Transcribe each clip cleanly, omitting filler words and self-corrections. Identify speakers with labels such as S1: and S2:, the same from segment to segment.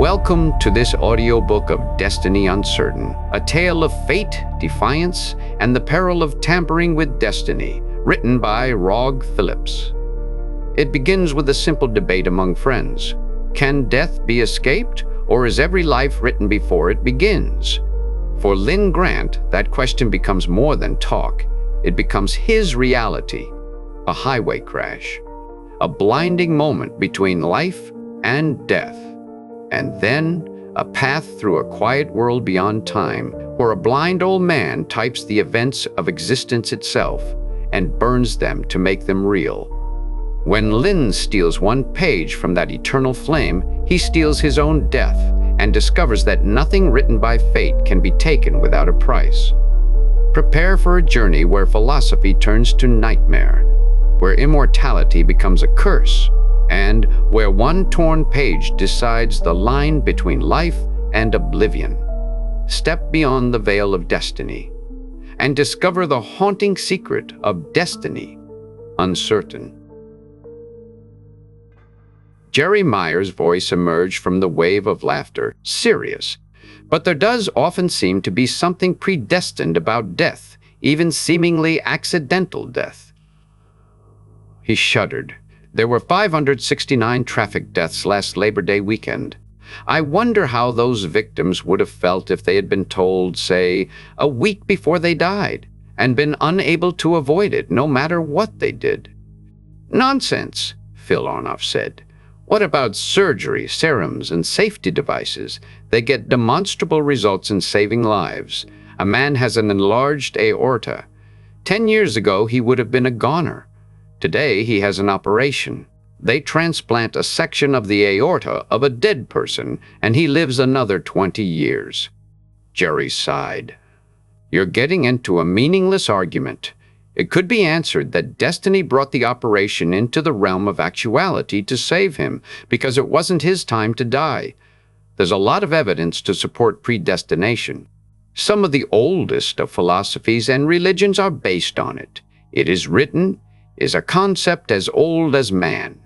S1: Welcome to this audiobook of Destiny Uncertain, a tale of fate, defiance, and the peril of tampering with destiny, written by Rog Phillips. It begins with a simple debate among friends. Can death be escaped, or is every life written before it begins? For Lin Grant, that question becomes more than talk. It becomes his reality, a highway crash, a blinding moment between life and death. And then, a path through a quiet world beyond time, where a blind old man types the events of existence itself and burns them to make them real. When Lin steals one page from that eternal flame, he steals his own death and discovers that nothing written by fate can be taken without a price. Prepare for a journey where philosophy turns to nightmare, where immortality becomes a curse, and where one torn page decides the line between life and oblivion. Step beyond the veil of destiny and discover the haunting secret of destiny uncertain. Jerry Meyer's voice emerged from the wave of laughter, serious. But there does often seem to be something predestined about death, even seemingly accidental death. He shuddered. There were 569 traffic deaths last Labor Day weekend. I wonder how those victims would have felt if they had been told, say, a week before they died, and been unable to avoid it no matter what they did. Nonsense, Phil Arnoff said. What about surgery, serums, and safety devices? They get demonstrable results in saving lives. A man has an enlarged aorta. 10 years ago, he would have been a goner. Today, he has an operation. They transplant a section of the aorta of a dead person, and he lives another 20 years. Jerry sighed. You're getting into a meaningless argument. It could be answered that destiny brought the operation into the realm of actuality to save him, because it wasn't his time to die. There's a lot of evidence to support predestination. Some of the oldest of philosophies and religions are based on it. It is written, is a concept as old as man,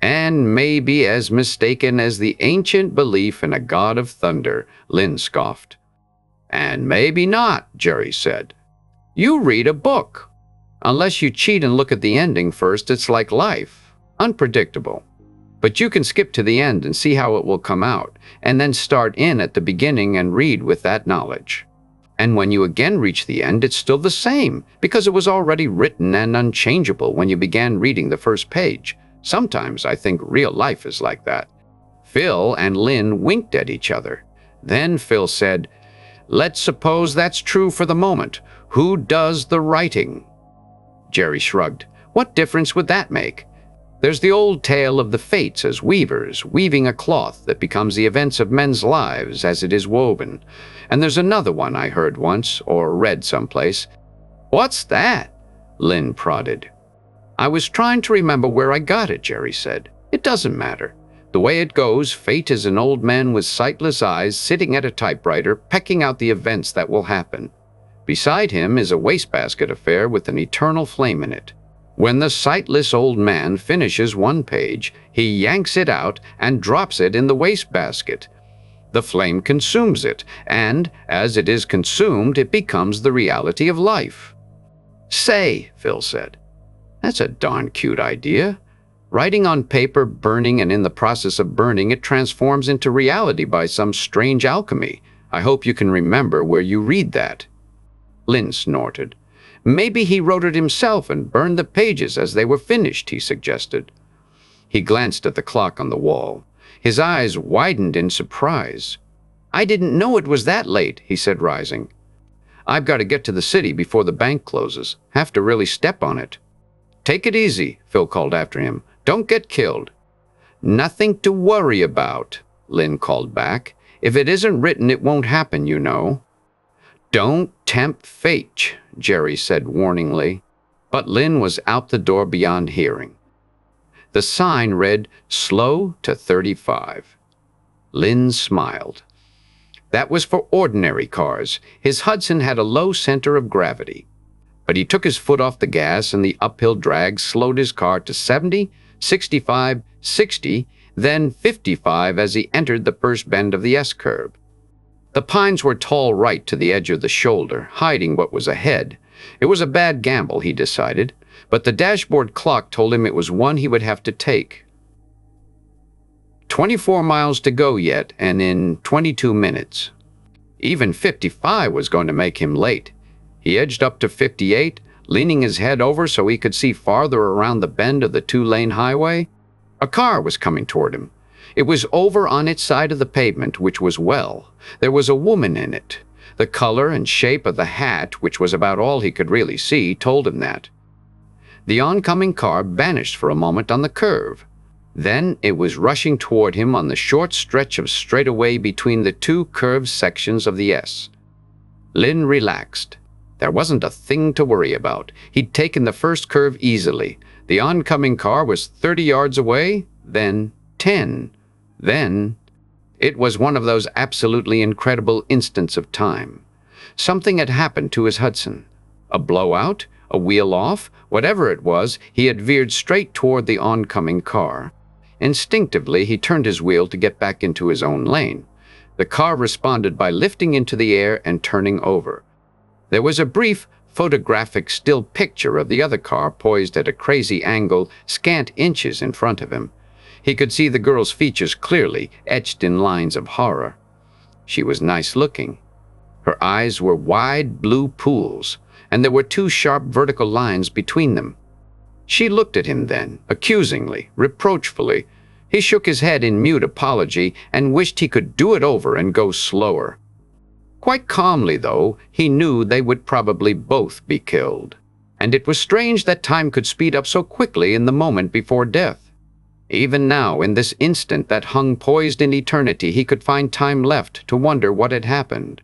S1: and may be as mistaken as the ancient belief in a god of thunder, Lin scoffed. And maybe not, Jerry said. You read a book. Unless you cheat and look at the ending first, it's like life, unpredictable. But you can skip to the end and see how it will come out, and then start in at the beginning and read with that knowledge. And when you again reach the end, it's still the same, because it was already written and unchangeable when you began reading the first page. Sometimes I think real life is like that. Phil and Lin winked at each other. Then Phil said, let's suppose that's true for the moment. Who does the writing? Jerry shrugged. What difference would that make? There's the old tale of the fates as weavers, weaving a cloth that becomes the events of men's lives as it is woven. And there's another one I heard once, or read someplace. What's that? Lin prodded. I was trying to remember where I got it, Jerry said. It doesn't matter. The way it goes, fate is an old man with sightless eyes sitting at a typewriter, pecking out the events that will happen. Beside him is a wastebasket affair with an eternal flame in it. When the sightless old man finishes one page, he yanks it out and drops it in the wastebasket. The flame consumes it, and as it is consumed, it becomes the reality of life. Say, Phil said. That's a darn cute idea. Writing on paper, burning, and in the process of burning, it transforms into reality by some strange alchemy. I hope you can remember where you read that. Lin snorted. Maybe he wrote it himself and burned the pages as they were finished, he suggested. He glanced at the clock on the wall. His eyes widened in surprise. I didn't know it was that late, he said, rising. I've got to get to the city before the bank closes. Have to really step on it. Take it easy, Phil called after him. Don't get killed. Nothing to worry about, Lin called back. If it isn't written, it won't happen, you know. Don't tempt fate, Jerry said warningly. But Lin was out the door beyond hearing. The sign read, slow to 35. Lin smiled. That was for ordinary cars. His Hudson had a low center of gravity. But he took his foot off the gas and the uphill drag slowed his car to 70, 65, 60, then 55 as he entered the first bend of the S-curve. The pines were tall right to the edge of the shoulder, hiding what was ahead. It was a bad gamble, he decided, but the dashboard clock told him it was one he would have to take. 24 miles to go yet, and in 22 minutes. Even 55 was going to make him late. He edged up to 58, leaning his head over so he could see farther around the bend of the two-lane highway. A car was coming toward him. It was over on its side of the pavement, which was well. There was a woman in it. The color and shape of the hat, which was about all he could really see, told him that. The oncoming car vanished for a moment on the curve. Then it was rushing toward him on the short stretch of straightaway between the two curved sections of the S. Lin relaxed. There wasn't a thing to worry about. He'd taken the first curve easily. The oncoming car was 30 yards away, then 10. Then it was one of those absolutely incredible instants of time. Something had happened to his Hudson. A blowout, a wheel off, whatever it was, he had veered straight toward the oncoming car. Instinctively, he turned his wheel to get back into his own lane. The car responded by lifting into the air and turning over. There was a brief, photographic still picture of the other car poised at a crazy angle scant inches in front of him. He could see the girl's features clearly, etched in lines of horror. She was nice-looking. Her eyes were wide blue pools, and there were two sharp vertical lines between them. She looked at him then, accusingly, reproachfully. He shook his head in mute apology and wished he could do it over and go slower. Quite calmly, though, he knew they would probably both be killed. And it was strange that time could speed up so quickly in the moment before death. Even now, in this instant that hung poised in eternity, he could find time left to wonder what had happened.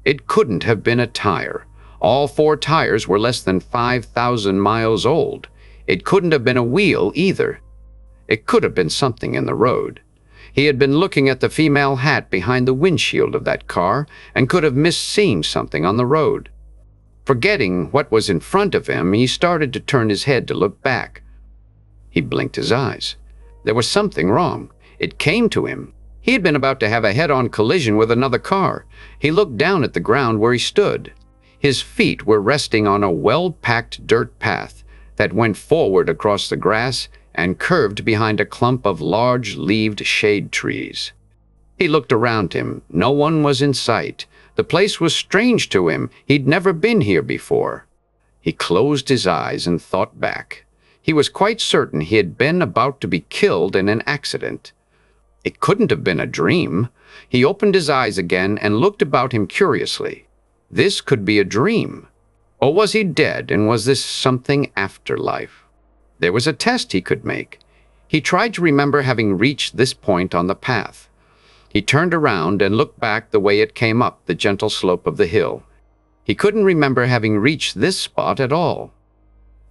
S1: It couldn't have been a tire. All four tires were less than 5,000 miles old. It couldn't have been a wheel either. It could have been something in the road. He had been looking at the female hat behind the windshield of that car and could have missed seeing something on the road. Forgetting what was in front of him, he started to turn his head to look back. He blinked his eyes. There was something wrong. It came to him. He had been about to have a head-on collision with another car. He looked down at the ground where he stood. His feet were resting on a well-packed dirt path that went forward across the grass and curved behind a clump of large-leaved shade trees. He looked around him. No one was in sight. The place was strange to him. He'd never been here before. He closed his eyes and thought back. He was quite certain he had been about to be killed in an accident. It couldn't have been a dream. He opened his eyes again and looked about him curiously. This could be a dream. Or was he dead, and was this something afterlife? There was a test he could make. He tried to remember having reached this point on the path. He turned around and looked back the way it came up the gentle slope of the hill. He couldn't remember having reached this spot at all.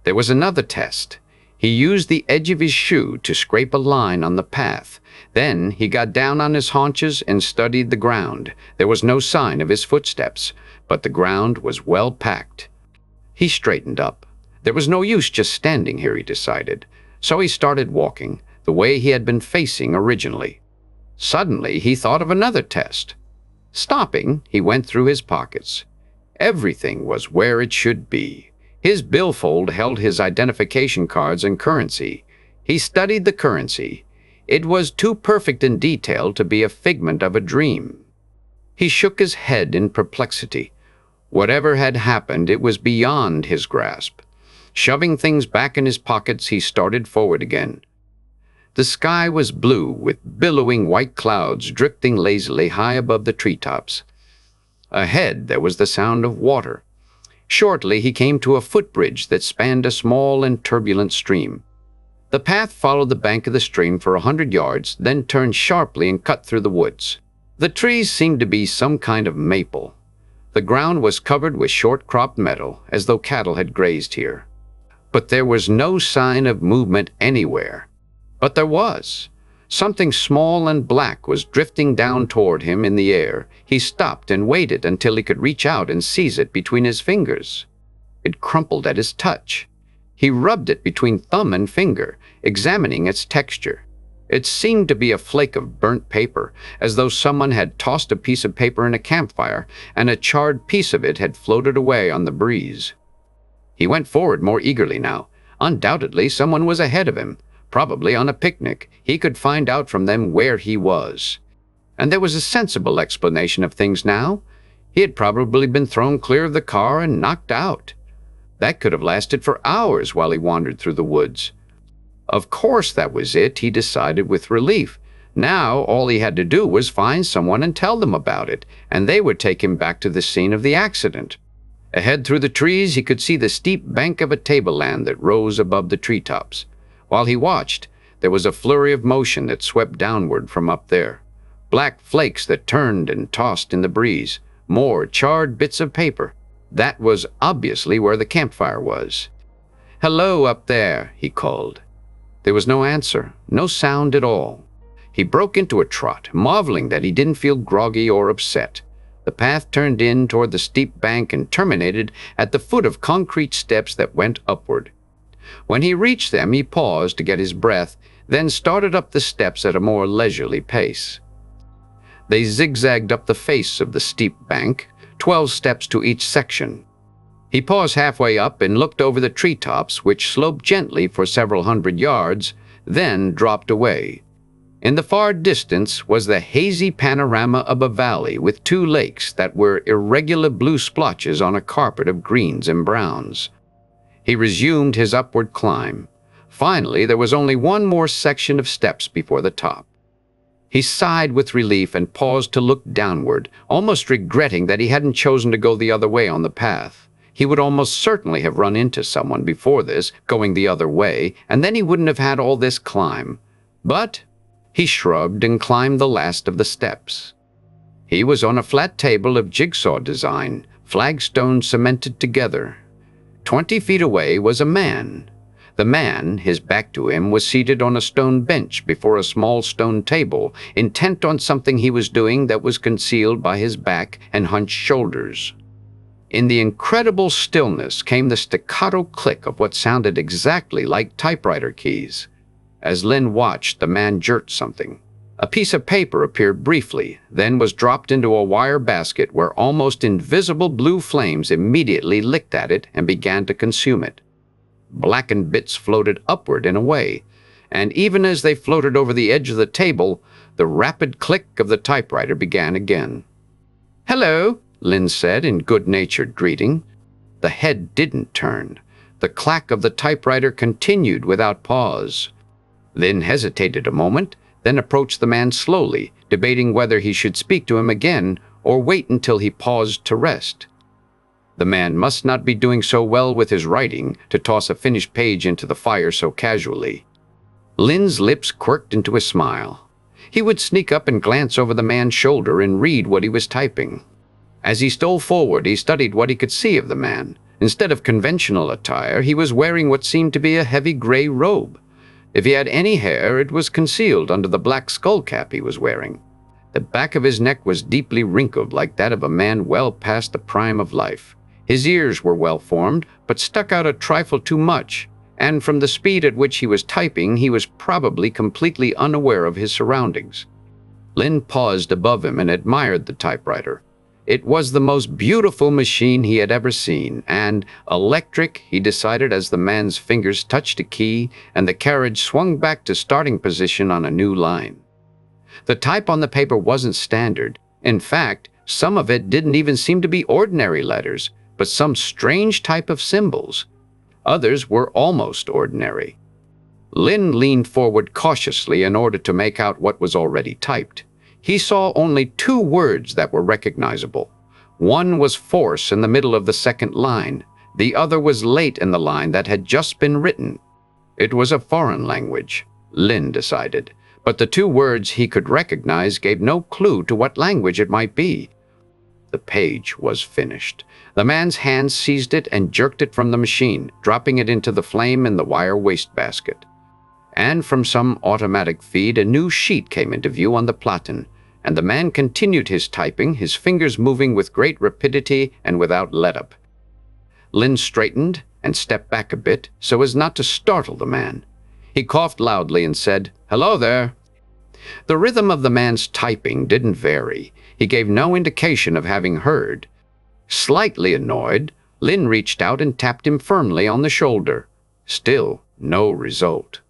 S1: There was another test. He used the edge of his shoe to scrape a line on the path. Then he got down on his haunches and studied the ground. There was no sign of his footsteps, but the ground was well packed. He straightened up. There was no use just standing here, he decided. So he started walking, the way he had been facing originally. Suddenly, he thought of another test. Stopping, he went through his pockets. Everything was where it should be. His billfold held his identification cards and currency. He studied the currency. It was too perfect in detail to be a figment of a dream. He shook his head in perplexity. Whatever had happened, it was beyond his grasp. Shoving things back in his pockets, he started forward again. The sky was blue, with billowing white clouds drifting lazily high above the treetops. Ahead, there was the sound of water. Shortly, he came to a footbridge that spanned a small and turbulent stream. The path followed the bank of the stream for 100 yards, then turned sharply and cut through the woods. The trees seemed to be some kind of maple. The ground was covered with short-cropped meadow, as though cattle had grazed here. But there was no sign of movement anywhere. But there was. Something small and black was drifting down toward him in the air. He stopped and waited until he could reach out and seize it between his fingers. It crumpled at his touch. He rubbed it between thumb and finger, examining its texture. It seemed to be a flake of burnt paper, as though someone had tossed a piece of paper in a campfire, and a charred piece of it had floated away on the breeze. He went forward more eagerly now. Undoubtedly, someone was ahead of him, probably on a picnic. He could find out from them where he was. And there was a sensible explanation of things now. He had probably been thrown clear of the car and knocked out. That could have lasted for hours while he wandered through the woods. Of course that was it, he decided with relief. Now all he had to do was find someone and tell them about it, and they would take him back to the scene of the accident. Ahead through the trees he could see the steep bank of a tableland that rose above the treetops. While he watched, there was a flurry of motion that swept downward from up there. Black flakes that turned and tossed in the breeze. More charred bits of paper. That was obviously where the campfire was. "Hello up there," he called. There was no answer, no sound at all. He broke into a trot, marveling that he didn't feel groggy or upset. The path turned in toward the steep bank and terminated at the foot of concrete steps that went upward. When he reached them, he paused to get his breath, then started up the steps at a more leisurely pace. They zigzagged up the face of the steep bank, 12 steps to each section. He paused halfway up and looked over the treetops, which sloped gently for several hundred yards, then dropped away. In the far distance was the hazy panorama of a valley with 2 lakes that were irregular blue splotches on a carpet of greens and browns. He resumed his upward climb. Finally, there was only one more section of steps before the top. He sighed with relief and paused to look downward, almost regretting that he hadn't chosen to go the other way on the path. He would almost certainly have run into someone before this, going the other way, and then he wouldn't have had all this climb. But he shrugged and climbed the last of the steps. He was on a flat table of jigsaw design, flagstones cemented together. 20 feet away was a man. The man, his back to him, was seated on a stone bench before a small stone table, intent on something he was doing that was concealed by his back and hunched shoulders. In the incredible stillness came the staccato click of what sounded exactly like typewriter keys. As Lin watched, the man jerked something. A piece of paper appeared briefly, then was dropped into a wire basket where almost invisible blue flames immediately licked at it and began to consume it. Blackened bits floated upward and away, and even as they floated over the edge of the table, the rapid click of the typewriter began again. "Hello," Lin said in good-natured greeting. The head didn't turn. The clack of the typewriter continued without pause. Lin hesitated a moment, then approached the man slowly, debating whether he should speak to him again or wait until he paused to rest. The man must not be doing so well with his writing to toss a finished page into the fire so casually. Lin's lips quirked into a smile. He would sneak up and glance over the man's shoulder and read what he was typing. As he stole forward, he studied what he could see of the man. Instead of conventional attire, he was wearing what seemed to be a heavy gray robe. If he had any hair, it was concealed under the black skull cap he was wearing. The back of his neck was deeply wrinkled like that of a man well past the prime of life. His ears were well formed, but stuck out a trifle too much, and from the speed at which he was typing, he was probably completely unaware of his surroundings. Lin paused above him and admired the typewriter. It was the most beautiful machine he had ever seen, and electric, he decided as the man's fingers touched a key and the carriage swung back to starting position on a new line. The type on the paper wasn't standard. In fact, some of it didn't even seem to be ordinary letters, but some strange type of symbols. Others were almost ordinary. Lin leaned forward cautiously in order to make out what was already typed. He saw only 2 words that were recognizable. One was force in the middle of the second line. The other was late in the line that had just been written. It was a foreign language, Lin decided, but the 2 words he could recognize gave no clue to what language it might be. The page was finished. The man's hand seized it and jerked it from the machine, dropping it into the flame in the wire wastebasket. And from some automatic feed, a new sheet came into view on the platen, and the man continued his typing, his fingers moving with great rapidity and without let-up. Lin straightened and stepped back a bit so as not to startle the man. He coughed loudly and said, "Hello there," The rhythm of the man's typing didn't vary. He gave no indication of having heard. Slightly annoyed, Lin reached out and tapped him firmly on the shoulder. Still no result.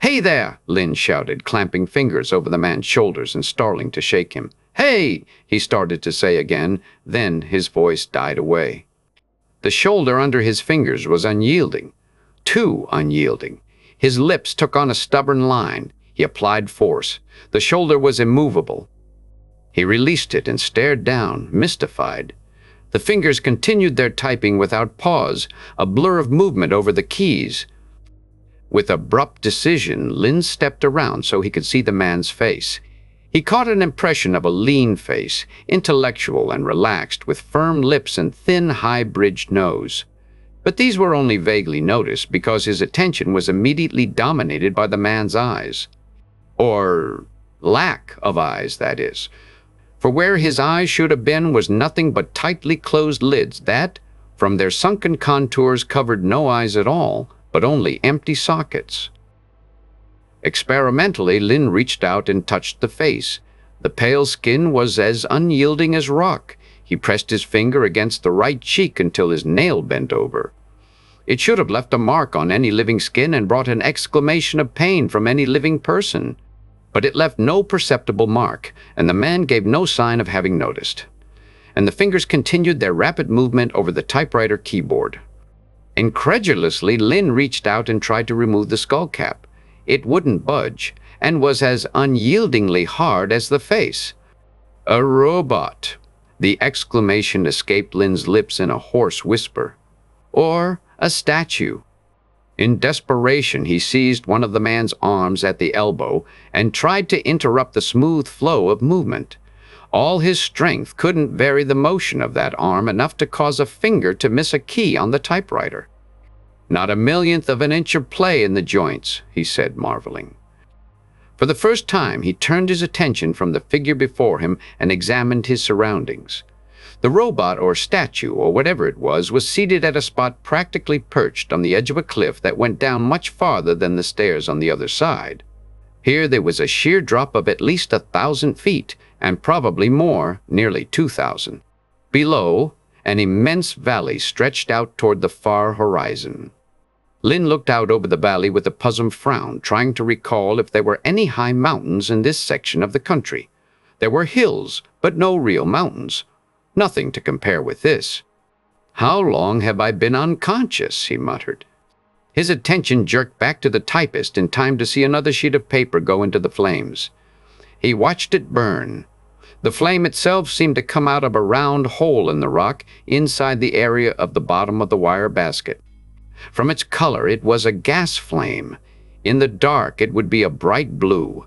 S1: "Hey there!" Lin shouted, clamping fingers over the man's shoulders and starting to shake him. "Hey!" he started to say again, then his voice died away. The shoulder under his fingers was unyielding, too unyielding. His lips took on a stubborn line. He applied force. The shoulder was immovable. He released it and stared down, mystified. The fingers continued their typing without pause, a blur of movement over the keys. With abrupt decision, Lin stepped around so he could see the man's face. He caught an impression of a lean face, intellectual and relaxed, with firm lips and thin, high-bridged nose. But these were only vaguely noticed because his attention was immediately dominated by the man's eyes. Or lack of eyes, that is. For where his eyes should have been was nothing but tightly closed lids that, from their sunken contours, covered no eyes at all, but only empty sockets. Experimentally, Lin reached out and touched the face. The pale skin was as unyielding as rock. He pressed his finger against the right cheek until his nail bent over. It should have left a mark on any living skin and brought an exclamation of pain from any living person. But it left no perceptible mark, and the man gave no sign of having noticed. And the fingers continued their rapid movement over the typewriter keyboard. Incredulously, Lin reached out and tried to remove the skull cap. It wouldn't budge, and was as unyieldingly hard as the face. "A robot!" The exclamation escaped Lin's lips in a hoarse whisper. Or a statue. In desperation, he seized one of the man's arms at the elbow and tried to interrupt the smooth flow of movement. All his strength couldn't vary the motion of that arm enough to cause a finger to miss a key on the typewriter. "Not a millionth of an inch of play in the joints," he said, marveling. For the first time, he turned his attention from the figure before him and examined his surroundings. The robot or statue, or whatever it was seated at a spot practically perched on the edge of a cliff that went down much farther than the stairs on the other side. Here there was a sheer drop of at least 1,000 feet, and probably more, nearly 2,000. Below, an immense valley stretched out toward the far horizon. Lin looked out over the valley with a puzzled frown, trying to recall if there were any high mountains in this section of the country. There were hills, but no real mountains. Nothing to compare with this. "How long have I been unconscious?" he muttered. His attention jerked back to the typist in time to see another sheet of paper go into the flames. He watched it burn. The flame itself seemed to come out of a round hole in the rock inside the area of the bottom of the wire basket. From its color, it was a gas flame. In the dark, it would be a bright blue.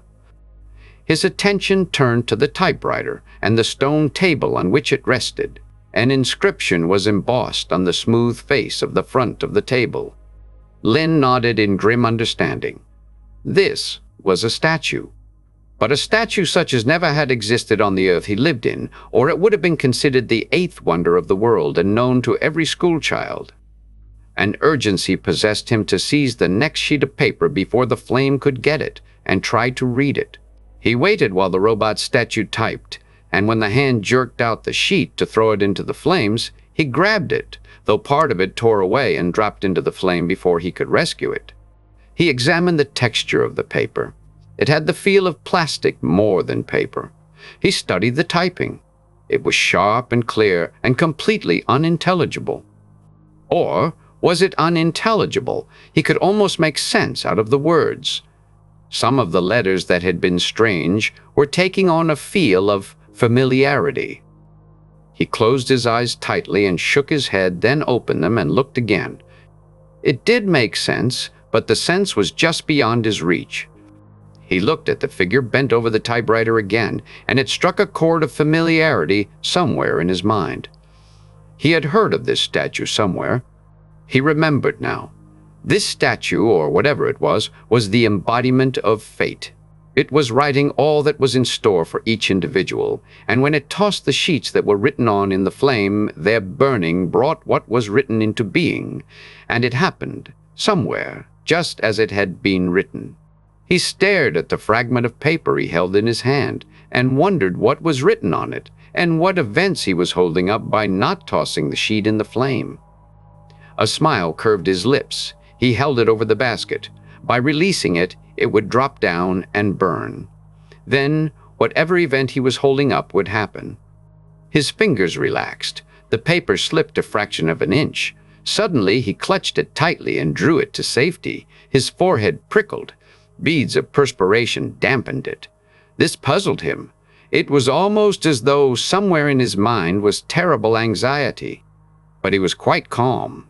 S1: His attention turned to the typewriter and the stone table on which it rested. An inscription was embossed on the smooth face of the front of the table. Lin nodded in grim understanding. This was a statue. But a statue such as never had existed on the earth he lived in, or it would have been considered the eighth wonder of the world and known to every schoolchild. An urgency possessed him to seize the next sheet of paper before the flame could get it, and try to read it. He waited while the robot statue typed, and when the hand jerked out the sheet to throw it into the flames, he grabbed it, though part of it tore away and dropped into the flame before he could rescue it. He examined the texture of the paper. It had the feel of plastic more than paper. He studied the typing. It was sharp and clear and completely unintelligible. Or was it unintelligible? He could almost make sense out of the words. Some of the letters that had been strange were taking on a feel of familiarity. He closed his eyes tightly and shook his head, then opened them and looked again. It did make sense, but the sense was just beyond his reach. He looked at the figure bent over the typewriter again, and it struck a chord of familiarity somewhere in his mind. He had heard of this statue somewhere. He remembered now. This statue, or whatever it was the embodiment of fate. It was writing all that was in store for each individual, and when it tossed the sheets that were written on in the flame, their burning brought what was written into being, and it happened, somewhere, just as it had been written. He stared at the fragment of paper he held in his hand and wondered what was written on it and what events he was holding up by not tossing the sheet in the flame. A smile curved his lips. He held it over the basket. By releasing it, it would drop down and burn. Then, whatever event he was holding up would happen. His fingers relaxed. The paper slipped a fraction of an inch. Suddenly, he clutched it tightly and drew it to safety. His forehead prickled. Beads of perspiration dampened it. This puzzled him. It was almost as though somewhere in his mind was terrible anxiety. But he was quite calm.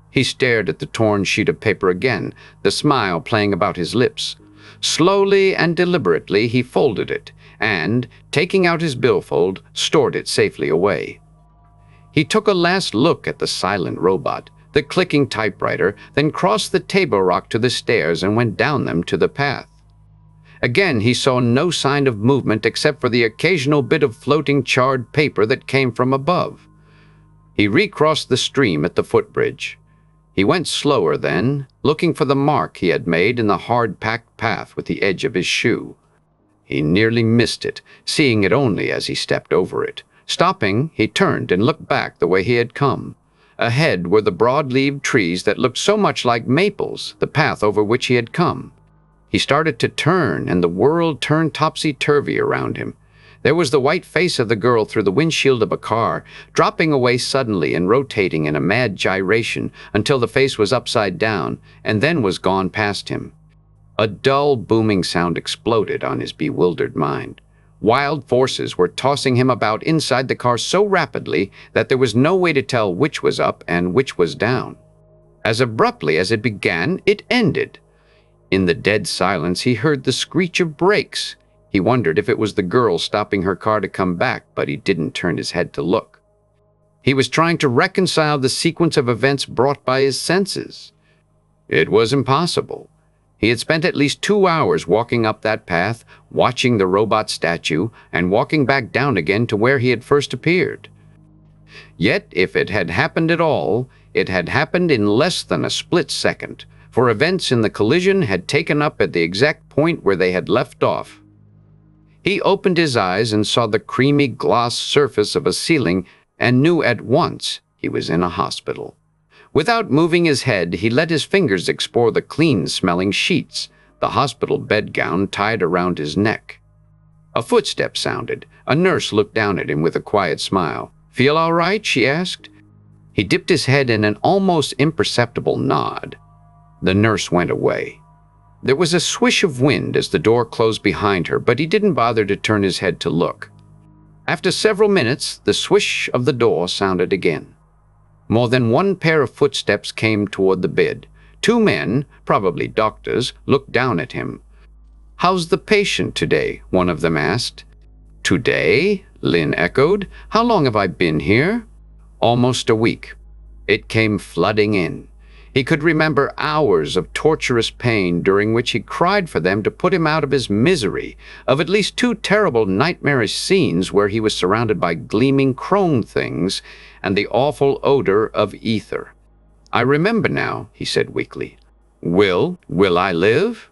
S1: He stared at the torn sheet of paper again, the smile playing about his lips. Slowly and deliberately he folded it, and, taking out his billfold, stored it safely away. He took a last look at the silent robot, the clicking typewriter, then crossed the table rock to the stairs and went down them to the path. Again he saw no sign of movement except for the occasional bit of floating charred paper that came from above. He recrossed the stream at the footbridge. He went slower then, looking for the mark he had made in the hard-packed path with the edge of his shoe. He nearly missed it, seeing it only as he stepped over it. Stopping, he turned and looked back the way he had come. Ahead were the broad-leaved trees that looked so much like maples, the path over which he had come. He started to turn, and the world turned topsy-turvy around him. There was the white face of the girl through the windshield of a car, dropping away suddenly and rotating in a mad gyration until the face was upside down and then was gone past him. A dull, booming sound exploded on his bewildered mind. Wild forces were tossing him about inside the car so rapidly that there was no way to tell which was up and which was down. As abruptly as it began, it ended. In the dead silence, he heard the screech of brakes. He wondered if it was the girl stopping her car to come back, but he didn't turn his head to look. He was trying to reconcile the sequence of events brought by his senses. It was impossible. He had spent at least 2 hours walking up that path, watching the robot statue, and walking back down again to where he had first appeared. Yet, if it had happened at all, it had happened in less than a split second, for events in the collision had taken up at the exact point where they had left off. He opened his eyes and saw the creamy gloss surface of a ceiling and knew at once he was in a hospital. Without moving his head, he let his fingers explore the clean-smelling sheets, the hospital bedgown tied around his neck. A footstep sounded. A nurse looked down at him with a quiet smile. "Feel all right?" she asked. He dipped his head in an almost imperceptible nod. The nurse went away. There was a swish of wind as the door closed behind her, but he didn't bother to turn his head to look. After several minutes, the swish of the door sounded again. More than one pair of footsteps came toward the bed. 2 men, probably doctors, looked down at him. "How's the patient today?" one of them asked. "Today?" Lin echoed. "How long have I been here?" "Almost a week." It came flooding in. He could remember hours of torturous pain during which he cried for them to put him out of his misery, of at least 2 terrible nightmarish scenes where he was surrounded by gleaming chrome things and the awful odor of ether. "I remember now," he said weakly. Will I live?"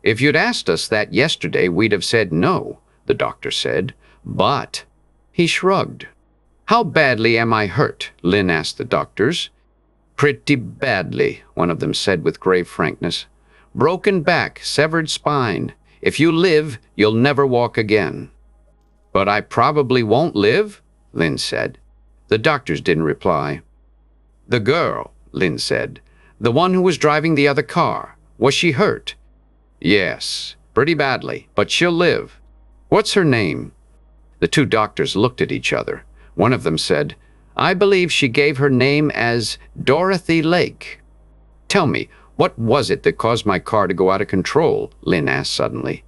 S1: "If you'd asked us that yesterday, we'd have said no," the doctor said. "But—" He shrugged. "How badly am I hurt?" Lin asked the doctors. "Pretty badly," one of them said with grave frankness. "Broken back, severed spine. If you live, you'll never walk again." "But I probably won't live," Lin said. The doctors didn't reply. "The girl," Lin said. "The one who was driving the other car. Was she hurt?" "Yes, pretty badly, but she'll live." "What's her name?" The 2 doctors looked at each other. One of them said, "I believe she gave her name as Dorothy Lake." "Tell me, what was it that caused my car to go out of control?" Lin asked suddenly.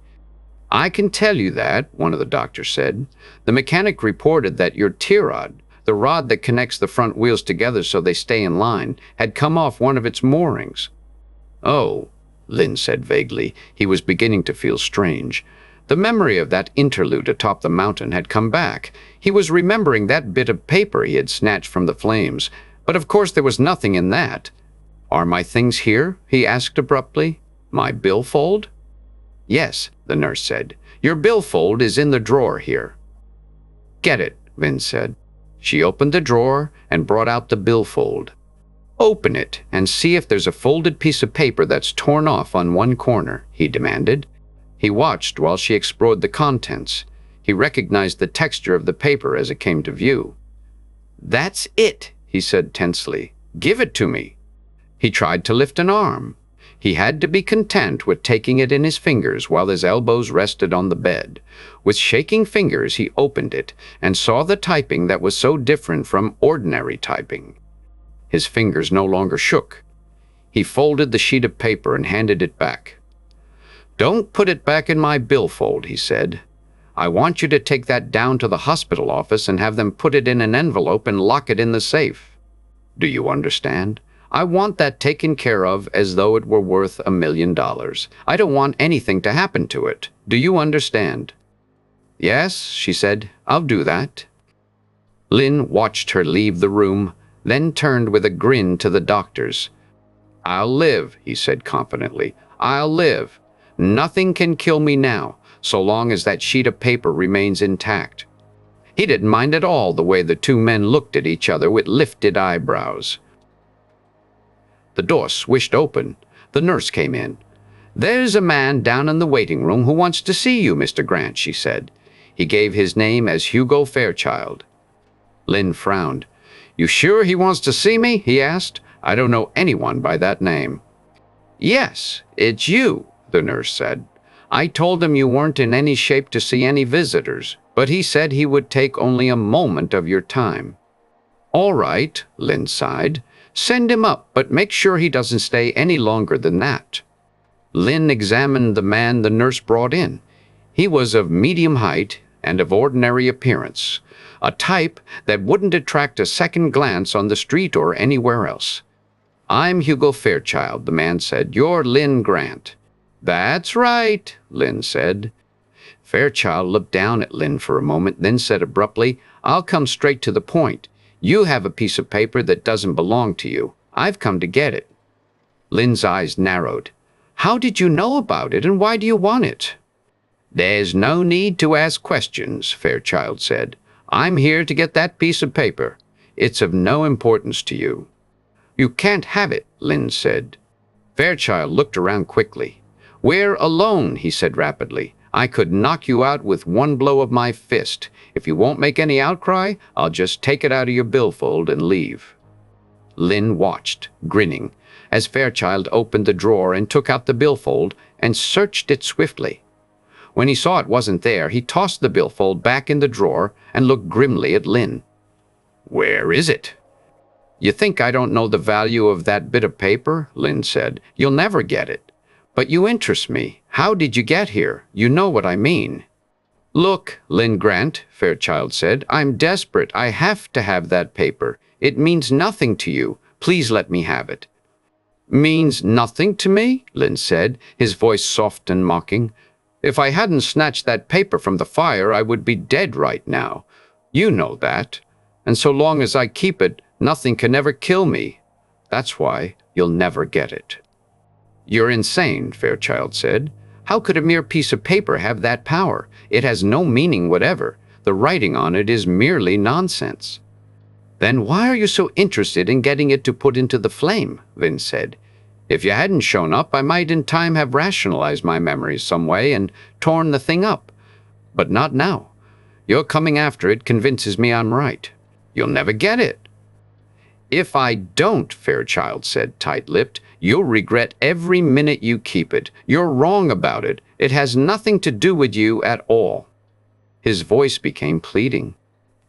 S1: "I can tell you that," one of the doctors said. "The mechanic reported that your T-rod, the rod that connects the front wheels together so they stay in line, had come off one of its moorings." "Oh," Lin said vaguely. He was beginning to feel strange. The memory of that interlude atop the mountain had come back. He was remembering that bit of paper he had snatched from the flames, but of course there was nothing in that. "Are my things here?" he asked abruptly. "My billfold?" Yes, the nurse said. Your billfold is in the drawer here. Get it, Lin said. She opened the drawer and brought out the billfold. Open it and see if there's a folded piece of paper that's torn off on one corner, he demanded. He watched while she explored the contents. He recognized the texture of the paper as it came to view. That's it, he said tensely. Give it to me. He tried to lift an arm. He had to be content with taking it in his fingers while his elbows rested on the bed. With shaking fingers, he opened it and saw the typing that was so different from ordinary typing. His fingers no longer shook. He folded the sheet of paper and handed it back. Don't put it back in my billfold, he said. I want you to take that down to the hospital office and have them put it in an envelope and lock it in the safe. Do you understand? I want that taken care of as though it were worth $1 million. I don't want anything to happen to it. Do you understand? Yes, she said. I'll do that. Lin watched her leave the room, then turned with a grin to the doctors. I'll live, he said confidently. I'll live. Nothing can kill me now, so long as that sheet of paper remains intact. He didn't mind at all the way the two men looked at each other with lifted eyebrows. The door swished open. The nurse came in. There's a man down in the waiting room who wants to see you, Mr. Grant, she said. He gave his name as Hugo Fairchild. Lin frowned. You sure he wants to see me? He asked. I don't know anyone by that name. Yes, it's you, the nurse said. I told him you weren't in any shape to see any visitors, but he said he would take only a moment of your time. All right, Lin sighed. Send him up, but make sure he doesn't stay any longer than that. Lin examined the man the nurse brought in. He was of medium height and of ordinary appearance, a type that wouldn't attract a second glance on the street or anywhere else. I'm Hugo Fairchild, the man said. You're Lin Grant. That's right, Lin said. Fairchild looked down at Lin for a moment, then said abruptly, I'll come straight to the point. You have a piece of paper that doesn't belong to you. I've come to get it. Lin's eyes narrowed. How did you know about it, and why do you want it? There's no need to ask questions, Fairchild said. I'm here to get that piece of paper. It's of no importance to you. You can't have it, Lin said. Fairchild looked around quickly. We're alone, he said rapidly. I could knock you out with one blow of my fist. If you won't make any outcry, I'll just take it out of your billfold and leave. Lin watched, grinning, as Fairchild opened the drawer and took out the billfold and searched it swiftly. When he saw it wasn't there, he tossed the billfold back in the drawer and looked grimly at Lin. Where is it? You think I don't know the value of that bit of paper? Lin said. You'll never get it. But you interest me. How did you get here? You know what I mean. Look, Lin Grant, Fairchild said, I'm desperate. I have to have that paper. It means nothing to you. Please let me have it. Means nothing to me? Lin said, his voice soft and mocking. If I hadn't snatched that paper from the fire, I would be dead right now. You know that. And so long as I keep it, nothing can ever kill me. That's why you'll never get it. You're insane, Fairchild said. How could a mere piece of paper have that power? It has no meaning whatever. The writing on it is merely nonsense. Then why are you so interested in getting it to put into the flame? Lin said. If you hadn't shown up, I might in time have rationalized my memories some way and torn the thing up. But not now. Your coming after it convinces me I'm right. You'll never get it. If I don't, Fairchild said, tight-lipped, you'll regret every minute you keep it. You're wrong about it. It has nothing to do with you at all. His voice became pleading.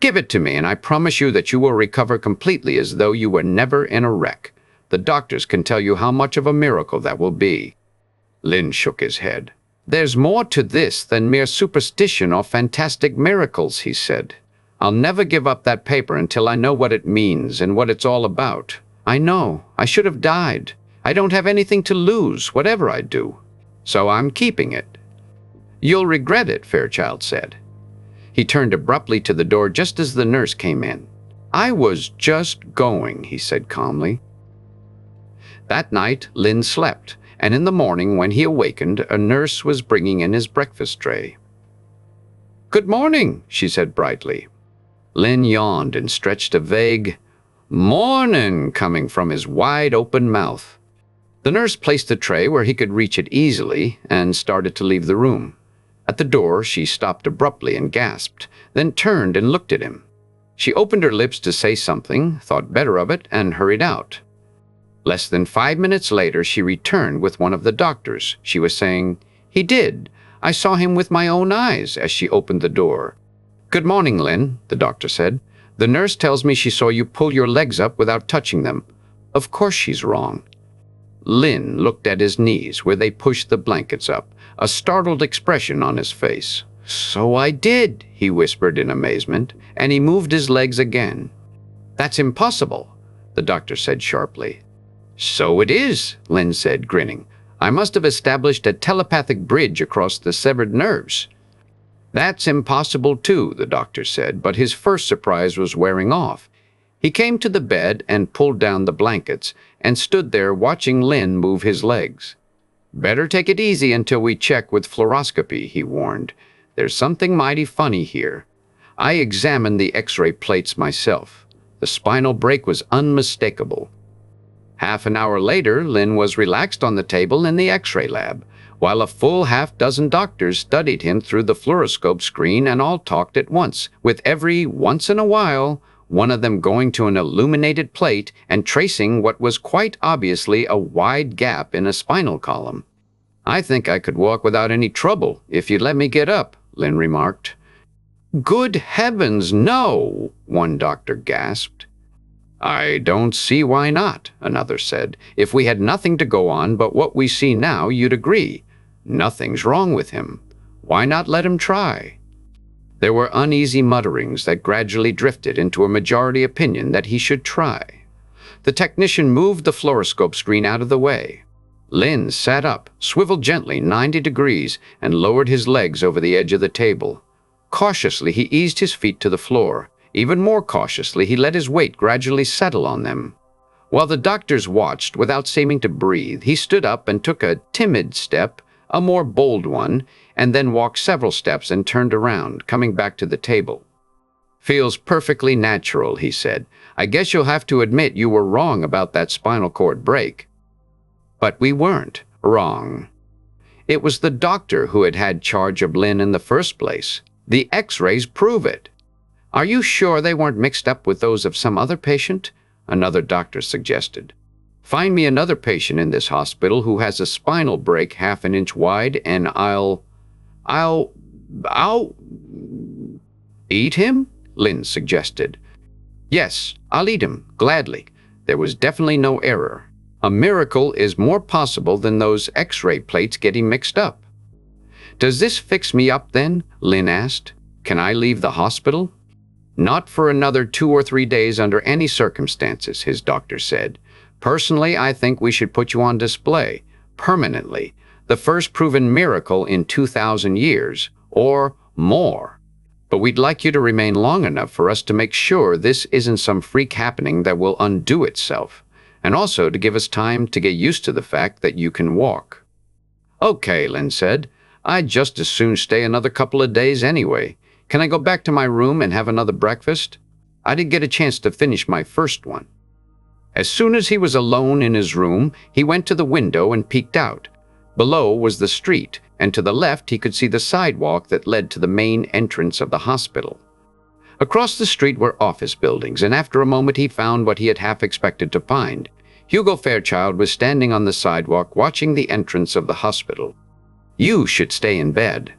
S1: Give it to me, and I promise you that you will recover completely as though you were never in a wreck. The doctors can tell you how much of a miracle that will be. Lin shook his head. There's more to this than mere superstition or fantastic miracles, he said. I'll never give up that paper until I know what it means and what it's all about. I know. I should have died. I don't have anything to lose, whatever I do. So I'm keeping it. You'll regret it, Fairchild said. He turned abruptly to the door just as the nurse came in. I was just going, he said calmly. That night, Lin slept, and in the morning when he awakened, a nurse was bringing in his breakfast tray. "Good morning," she said brightly. Lin yawned and stretched a vague "mornin'" coming from his wide-open mouth. The nurse placed the tray where he could reach it easily and started to leave the room. At the door, she stopped abruptly and gasped, then turned and looked at him. She opened her lips to say something, thought better of it, and hurried out. Less than 5 minutes later, she returned with one of the doctors. She was saying, "He did. I saw him with my own eyes," as she opened the door. "Good morning, Lin," the doctor said. "The nurse tells me she saw you pull your legs up without touching them. Of course she's wrong." Lin looked at his knees where they pushed the blankets up, a startled expression on his face. "So I did," he whispered in amazement, and he moved his legs again. "That's impossible," the doctor said sharply. "So it is," Lin said, grinning. "I must have established a telepathic bridge across the severed nerves." "That's impossible too," the doctor said, but his first surprise was wearing off. He came to the bed and pulled down the blankets and stood there watching Lin move his legs. "Better take it easy until we check with fluoroscopy," he warned. "There's something mighty funny here. I examined the X-ray plates myself. The spinal break was unmistakable." Half an hour later, Lin was relaxed on the table in the X-ray lab, while a full half-dozen doctors studied him through the fluoroscope screen and all talked at once, with every once in a while one of them going to an illuminated plate and tracing what was quite obviously a wide gap in a spinal column. "I think I could walk without any trouble if you'd let me get up," Lin remarked. "Good heavens, no!" one doctor gasped. "I don't see why not," another said. "If we had nothing to go on but what we see now, you'd agree. Nothing's wrong with him. Why not let him try?" There were uneasy mutterings that gradually drifted into a majority opinion that he should try. The technician moved the fluoroscope screen out of the way. Lin sat up, swiveled gently 90 degrees, and lowered his legs over the edge of the table. Cautiously, he eased his feet to the floor. Even more cautiously, he let his weight gradually settle on them. While the doctors watched without seeming to breathe, he stood up and took a timid step, a more bold one, and then walked several steps and turned around, coming back to the table. "Feels perfectly natural," he said. "I guess you'll have to admit you were wrong about that spinal cord break." But we weren't wrong. It was the doctor who had had charge of Lin in the first place. The X-rays prove it. "Are you sure they weren't mixed up with those of some other patient?" another doctor suggested. "Find me another patient in this hospital who has a spinal break half an inch wide, and I'll eat him?" Lin suggested. "Yes, I'll eat him, gladly." There was definitely no error. A miracle is more possible than those X-ray plates getting mixed up. "Does this fix me up then?" Lin asked. "Can I leave the hospital?" "Not for another 2 or 3 days under any circumstances," his doctor said. "Personally, I think we should put you on display, permanently, the first proven miracle in 2,000 years, or more. But we'd like you to remain long enough for us to make sure this isn't some freak happening that will undo itself, and also to give us time to get used to the fact that you can walk." "Okay," Lin said. "I'd just as soon stay another couple of days anyway. Can I go back to my room and have another breakfast? I didn't get a chance to finish my first one." As soon as he was alone in his room, he went to the window and peeked out. Below was the street, and to the left he could see the sidewalk that led to the main entrance of the hospital. Across the street were office buildings, and after a moment he found what he had half expected to find. Hugo Fairchild was standing on the sidewalk watching the entrance of the hospital. "You should stay in bed."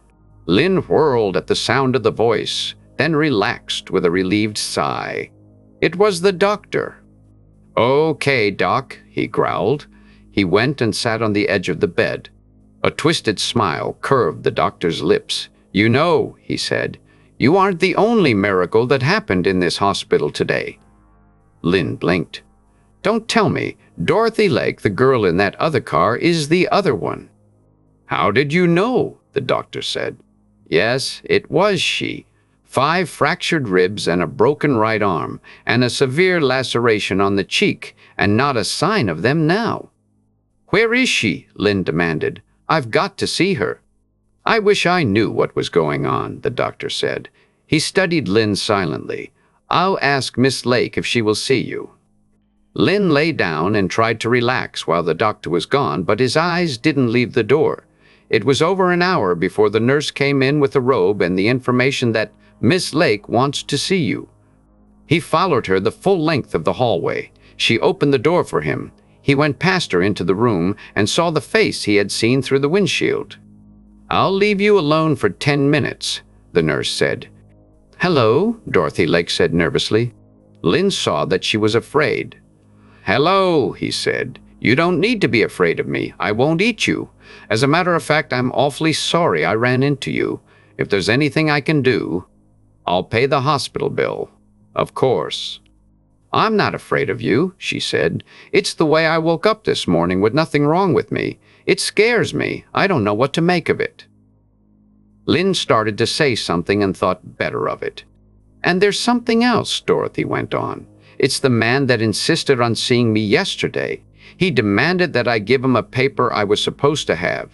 S1: Lin whirled at the sound of the voice, then relaxed with a relieved sigh. It was the doctor. "Okay, Doc," he growled. He went and sat on the edge of the bed. A twisted smile curved the doctor's lips. "You know," he said, "you aren't the only miracle that happened in this hospital today." Lin blinked. "Don't tell me. Dorothy Lake, the girl in that other car, is the other one." "How did you know?" the doctor said. "Yes, it was she. 5 fractured ribs and a broken right arm, and a severe laceration on the cheek, and not a sign of them now." "Where is she?" Lin demanded. "I've got to see her." "I wish I knew what was going on," the doctor said. He studied Lin silently. "I'll ask Miss Lake if she will see you." Lin lay down and tried to relax while the doctor was gone, but his eyes didn't leave the door. It was over an hour before the nurse came in with a robe and the information that Miss Lake wants to see you. He followed her the full length of the hallway. She opened the door for him. He went past her into the room and saw the face he had seen through the windshield. "I'll leave you alone for 10 minutes, the nurse said. "Hello," Dorothy Lake said nervously. Lin saw that she was afraid. "Hello," he said. "You don't need to be afraid of me. I won't eat you. As a matter of fact, I'm awfully sorry I ran into you. If there's anything I can do, I'll pay the hospital bill. Of course." "I'm not afraid of you," she said. "It's the way I woke up this morning with nothing wrong with me. It scares me. I don't know what to make of it." Lin started to say something and thought better of it. "And there's something else," Dorothy went on. "It's the man that insisted on seeing me yesterday. He demanded that I give him a paper I was supposed to have.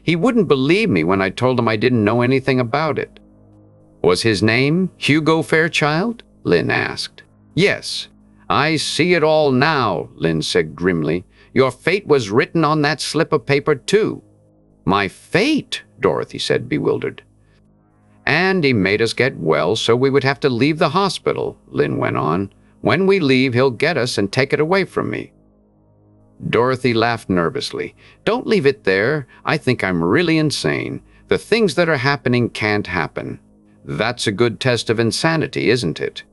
S1: He wouldn't believe me when I told him I didn't know anything about it." "Was his name Hugo Fairchild?" Lin asked. "Yes. I see it all now," Lin said grimly. "Your fate was written on that slip of paper, too." "My fate?" Dorothy said, bewildered. "And he made us get well so we would have to leave the hospital," Lin went on. "When we leave, he'll get us and take it away from me." Dorothy laughed nervously. "Don't leave it there. I think I'm really insane. The things that are happening can't happen. That's a good test of insanity, isn't it?"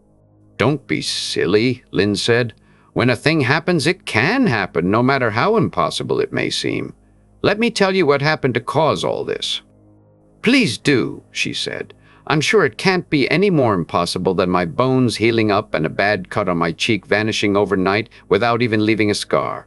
S1: "Don't be silly," Lin said. "When a thing happens, it can happen, no matter how impossible it may seem. Let me tell you what happened to cause all this." "Please do," she said. "I'm sure it can't be any more impossible than my bones healing up and a bad cut on my cheek vanishing overnight without even leaving a scar."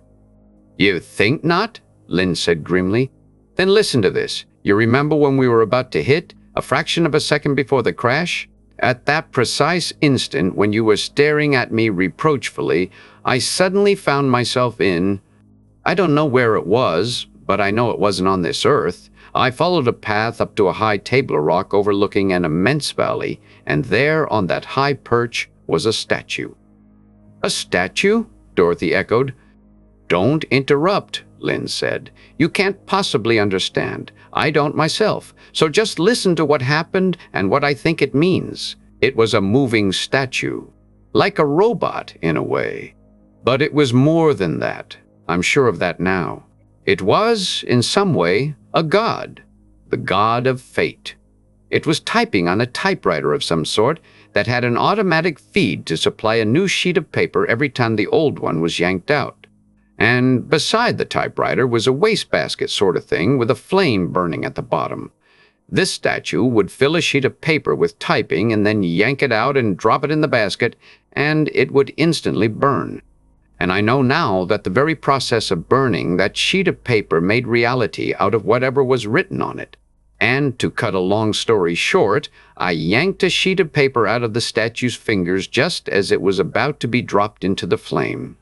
S1: "You think not?" Lin said grimly. "Then listen to this. You remember when we were about to hit, a fraction of a second before the crash? At that precise instant when you were staring at me reproachfully, I suddenly found myself I don't know where it was, but I know it wasn't on this earth. I followed a path up to a high table of rock overlooking an immense valley, and there on that high perch was a statue." "A statue?" Dorothy echoed. "Don't interrupt," Lin said. "You can't possibly understand. I don't myself. So just listen to what happened and what I think it means. It was a moving statue. Like a robot, in a way. But it was more than that. I'm sure of that now. It was, in some way, a god. The god of fate. It was typing on a typewriter of some sort that had an automatic feed to supply a new sheet of paper every time the old one was yanked out. And beside the typewriter was a wastebasket sort of thing with a flame burning at the bottom. This statue would fill a sheet of paper with typing and then yank it out and drop it in the basket, and it would instantly burn. And I know now that the very process of burning that sheet of paper made reality out of whatever was written on it. And to cut a long story short, I yanked a sheet of paper out of the statue's fingers just as it was about to be dropped into the flame."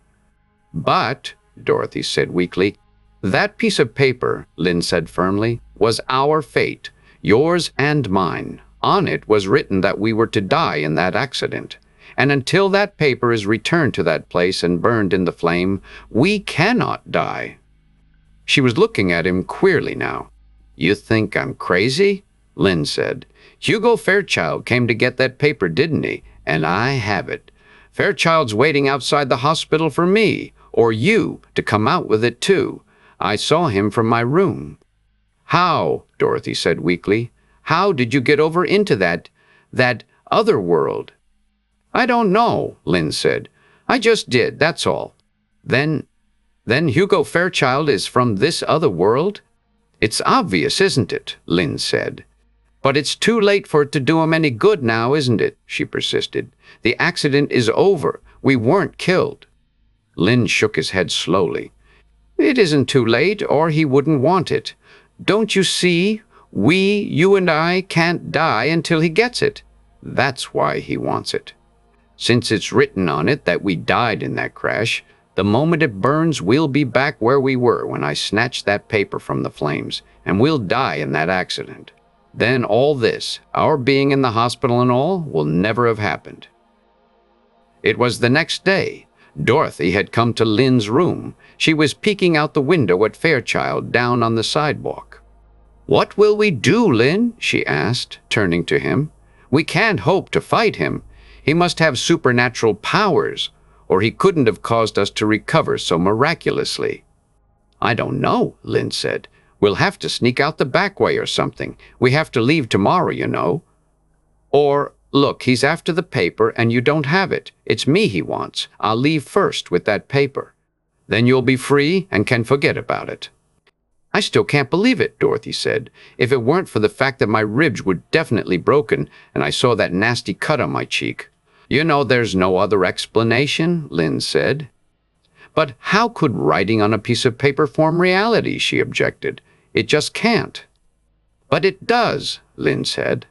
S1: "But," Dorothy said weakly, "that piece of paper," Lin said firmly, "was our fate, yours and mine. On it was written that we were to die in that accident. And until that paper is returned to that place and burned in the flame, we cannot die." She was looking at him queerly now. "You think I'm crazy?" Lin said. "Hugo Fairchild came to get that paper, didn't he? And I have it. Fairchild's waiting outside the hospital for me, or you, to come out with it too. I saw him from my room." "How?" Dorothy said weakly. "How did you get over into that other world?" "I don't know," Lin said. "I just did, that's all." Then Hugo Fairchild is from this other world?" "It's obvious, isn't it?" Lin said. "But it's too late for it to do him any good now, isn't it?" she persisted. "The accident is over. We weren't killed." Lin shook his head slowly. "It isn't too late, or he wouldn't want it. Don't you see? You and I, can't die until he gets it. That's why he wants it. Since it's written on it that we died in that crash, The moment it burns, we'll be back where we were when I snatched that paper from the flames, and we'll die in that accident. Then all this, our being in the hospital and all, will never have happened." It was the next day. Dorothy had come to Lin's room. She was peeking out the window at Fairchild down on the sidewalk. "What will we do, Lin?" she asked, turning to him. "We can't hope to fight him. He must have supernatural powers, or he couldn't have caused us to recover so miraculously." "I don't know," Lin said. "We'll have to sneak out the back way or something. We have to leave tomorrow, you know." "Or, look, he's after the paper and you don't have it. It's me he wants. I'll leave first with that paper. Then you'll be free and can forget about it." "I still can't believe it," Dorothy said. "If it weren't for the fact that my ribs were definitely broken and I saw that nasty cut on my cheek." "You know there's no other explanation," Lin said. "But how could writing on a piece of paper form reality?" she objected. "It just can't." "But it does," Lin said.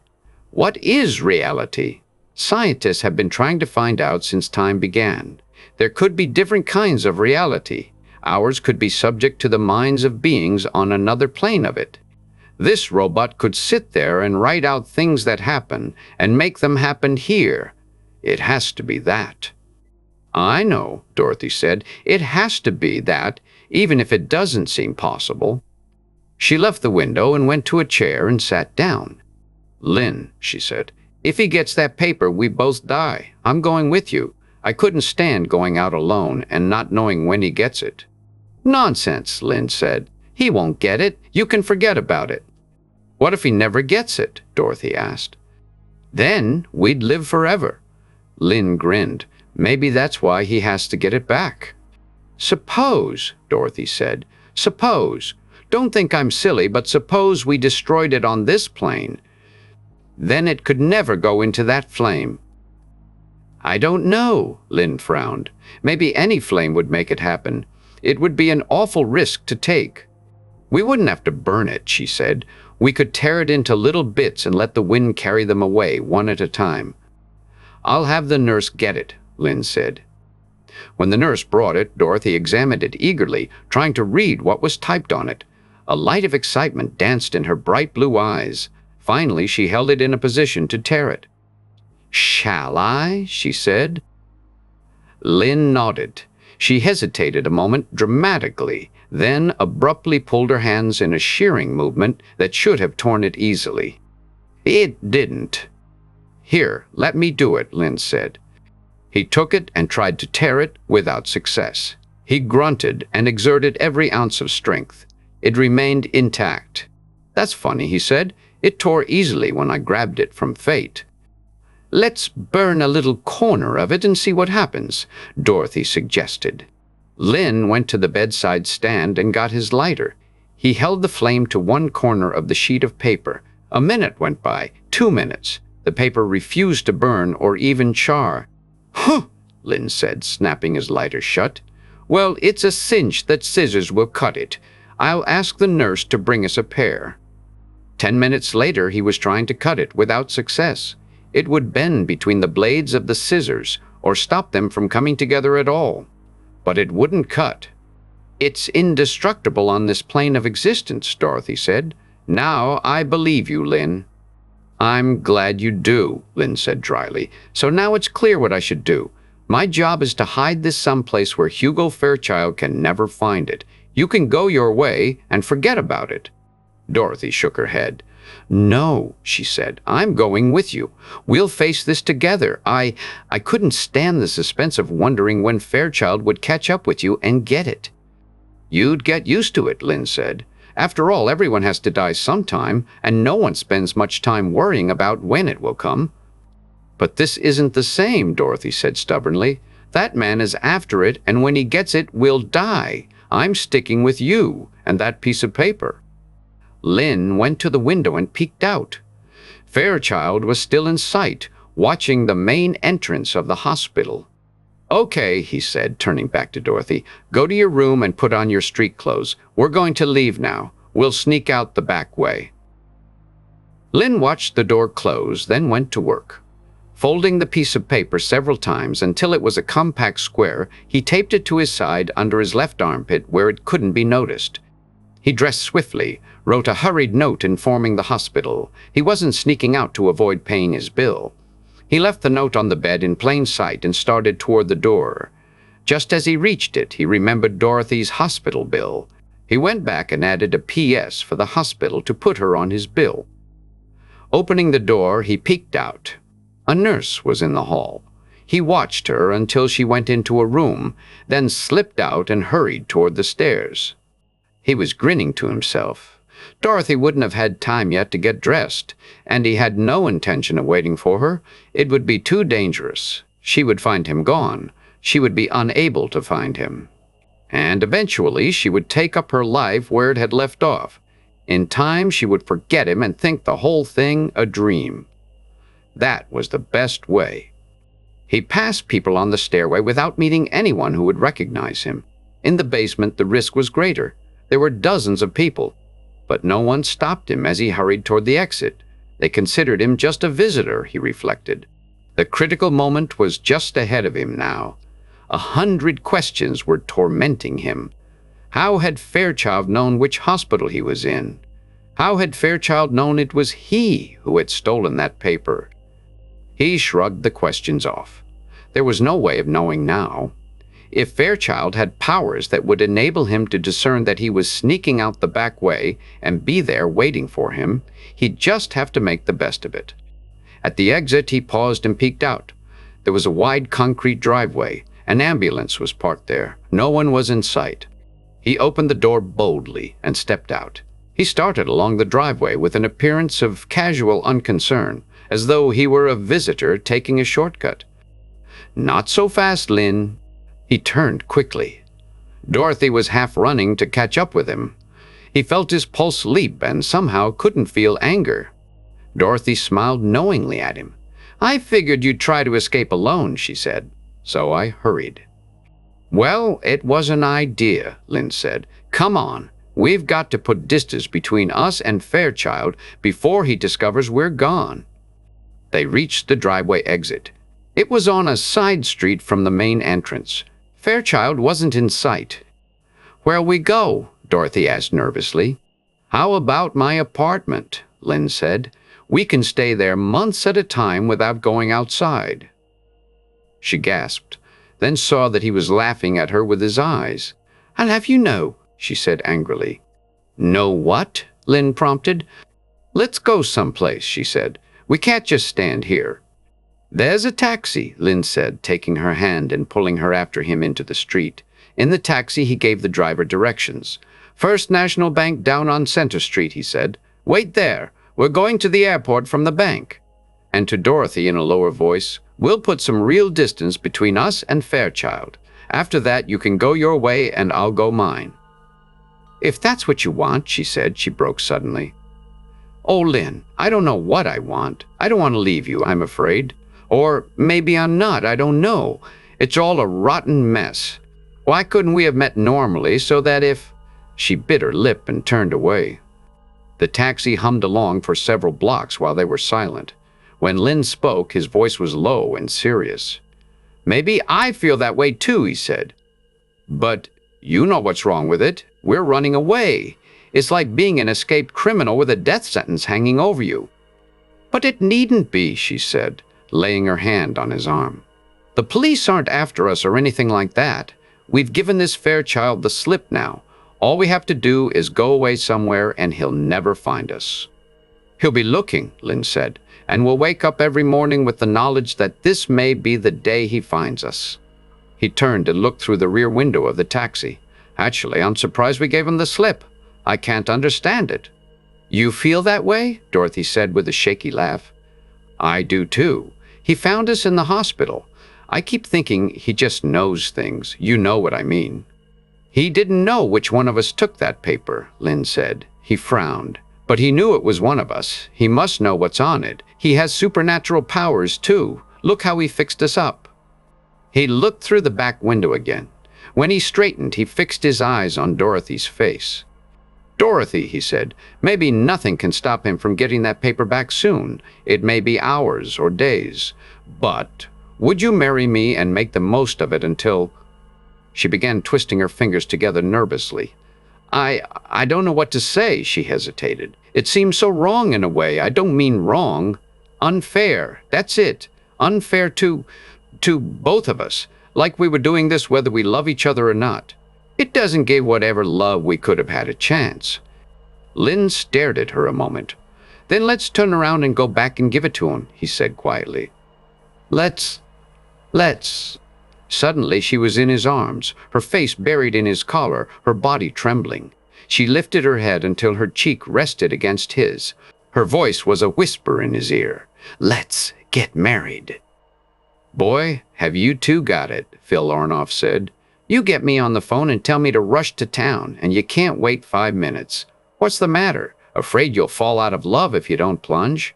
S1: "What is reality?" Scientists have been trying to find out since time began. There could be different kinds of reality. Ours could be subject to the minds of beings on another plane of it. This robot could sit there and write out things that happen and make them happen here. It has to be that. "I know," Dorothy said. "It has to be that, even if it doesn't seem possible." She left the window and went to a chair and sat down. "Lin," she said, "if he gets that paper, we both die. I'm going with you. I couldn't stand going out alone and not knowing when he gets it." "Nonsense," Lin said. "He won't get it. You can forget about it." "What if he never gets it?" Dorothy asked. "Then we'd live forever." Lin grinned. "Maybe that's why he has to get it back." "Suppose," Dorothy said, "suppose. Don't think I'm silly, but suppose we destroyed it on this plane. Then it could never go into that flame." "I don't know," Lin frowned. "Maybe any flame would make it happen. It would be an awful risk to take." "We wouldn't have to burn it," she said. "We could tear it into little bits and let the wind carry them away, one at a time." "I'll have the nurse get it," Lin said. When the nurse brought it, Dorothy examined it eagerly, trying to read what was typed on it. A light of excitement danced in her bright blue eyes. Finally, she held it in a position to tear it. "Shall I?" she said. Lin nodded. She hesitated a moment dramatically, then abruptly pulled her hands in a shearing movement that should have torn it easily. It didn't. "Here, let me do it," Lin said. He took it and tried to tear it without success. He grunted and exerted every ounce of strength. It remained intact. "That's funny," he said. "It tore easily when I grabbed it from fate." "Let's burn a little corner of it and see what happens," Dorothy suggested. Lin went to the bedside stand and got his lighter. He held the flame to one corner of the sheet of paper. A minute went by, 2 minutes. The paper refused to burn or even char. "Huh," Lin said, snapping his lighter shut. "Well, it's a cinch that scissors will cut it. I'll ask the nurse to bring us a pair." 10 minutes later, he was trying to cut it without success. It would bend between the blades of the scissors or stop them from coming together at all. But it wouldn't cut. "It's indestructible on this plane of existence," Dorothy said. "Now I believe you, Lin." "I'm glad you do," Lin said dryly. "So now it's clear what I should do. My job is to hide this someplace where Hugo Fairchild can never find it. You can go your way and forget about it." Dorothy shook her head. "No," she said. "I'm going with you. We'll face this together. I couldn't stand the suspense of wondering when Fairchild would catch up with you and get it." "You'd get used to it," Lin said. "After all, everyone has to die sometime, and no one spends much time worrying about when it will come." "But this isn't the same," Dorothy said stubbornly. "That man is after it, and when he gets it, we'll die. I'm sticking with you and that piece of paper." Lin went to the window and peeked out. Fairchild was still in sight, watching the main entrance of the hospital. "Okay," he said, turning back to Dorothy. "Go to your room and put on your street clothes. We're going to leave now. We'll sneak out the back way." Lin watched the door close, then went to work. Folding the piece of paper several times until it was a compact square, he taped it to his side under his left armpit where it couldn't be noticed. He dressed swiftly, wrote a hurried note informing the hospital. He wasn't sneaking out to avoid paying his bill. He left the note on the bed in plain sight and started toward the door. Just as he reached it, he remembered Dorothy's hospital bill. He went back and added a P.S. for the hospital to put her on his bill. Opening the door, he peeked out. A nurse was in the hall. He watched her until she went into a room, then slipped out and hurried toward the stairs. He was grinning to himself. Dorothy wouldn't have had time yet to get dressed, and he had no intention of waiting for her. It would be too dangerous. She would find him gone. She would be unable to find him. And eventually she would take up her life where it had left off. In time she would forget him and think the whole thing a dream. That was the best way. He passed people on the stairway without meeting anyone who would recognize him. In the basement the risk was greater. There were dozens of people, but no one stopped him as he hurried toward the exit. They considered him just a visitor, he reflected. The critical moment was just ahead of him now. 100 questions were tormenting him. How had Fairchild known which hospital he was in? How had Fairchild known it was he who had stolen that paper? He shrugged the questions off. There was no way of knowing now. If Fairchild had powers that would enable him to discern that he was sneaking out the back way and be there waiting for him, he'd just have to make the best of it. At the exit, he paused and peeked out. There was a wide concrete driveway. An ambulance was parked there. No one was in sight. He opened the door boldly and stepped out. He started along the driveway with an appearance of casual unconcern, as though he were a visitor taking a shortcut. "Not so fast, Lin." He turned quickly. Dorothy was half running to catch up with him. He felt his pulse leap and somehow couldn't feel anger. Dorothy smiled knowingly at him. "I figured you'd try to escape alone," she said. "So I hurried." "Well, it was an idea," Lin said. "Come on. We've got to put distance between us and Fairchild before he discovers we're gone." They reached the driveway exit. It was on a side street from the main entrance. Fairchild wasn't in sight. "Where'll we go?" Dorothy asked nervously. "How about my apartment?" Lin said. "We can stay there months at a time without going outside." She gasped, then saw that he was laughing at her with his eyes. "I'll have you know," she said angrily. "Know what?" Lin prompted. "Let's go someplace," she said. "We can't just stand here." "There's a taxi," Lin said, taking her hand and pulling her after him into the street. In the taxi, he gave the driver directions. "First National Bank down on Center Street," he said. "Wait there. We're going to the airport from the bank." And to Dorothy in a lower voice, "We'll put some real distance between us and Fairchild. After that, you can go your way and I'll go mine." "If that's what you want," she said. She broke suddenly. "Oh, Lin, I don't know what I want. I don't want to leave you, I'm afraid. Or maybe I'm not, I don't know. It's all a rotten mess. Why couldn't we have met normally so that if—" She bit her lip and turned away. The taxi hummed along for several blocks while they were silent. When Lin spoke, his voice was low and serious. "Maybe I feel that way too," he said. "But you know what's wrong with it. We're running away. It's like being an escaped criminal with a death sentence hanging over you." "But it needn't be," she said, laying her hand on his arm. "The police aren't after us or anything like that. We've given this Fairchild the slip now. All we have to do is go away somewhere and he'll never find us." "He'll be looking," Lin said, "and we'll wake up every morning with the knowledge that this may be the day he finds us." He turned and looked through the rear window of the taxi. "Actually, I'm surprised we gave him the slip. I can't understand it." "You feel that way?" Dorothy said with a shaky laugh. "I do too. He found us in the hospital. I keep thinking he just knows things. You know what I mean." "He didn't know which one of us took that paper," Lin said. He frowned. "But he knew it was one of us. He must know what's on it. He has supernatural powers, too. Look how he fixed us up." He looked through the back window again. When he straightened, he fixed his eyes on Dorothy's face. "Dorothy," he said, "maybe nothing can stop him from getting that paper back soon. It may be hours or days. But would you marry me and make the most of it until—" She began twisting her fingers together nervously. I don't know what to say," she hesitated. "It seems so wrong in a way. I don't mean wrong. Unfair, that's it. Unfair to both of us. Like we were doing this whether we love each other or not. It doesn't give whatever love we could have had a chance." Lin stared at her a moment. "Then let's turn around and go back and give it to him," he said quietly. Let's. Suddenly she was in his arms, her face buried in his collar, her body trembling. She lifted her head until her cheek rested against his. Her voice was a whisper in his ear. "Let's get married." "Boy, have you two got it," Phil Ornoff said. "You get me on the phone and tell me to rush to town, and you can't wait 5 minutes. What's the matter? Afraid you'll fall out of love if you don't plunge?"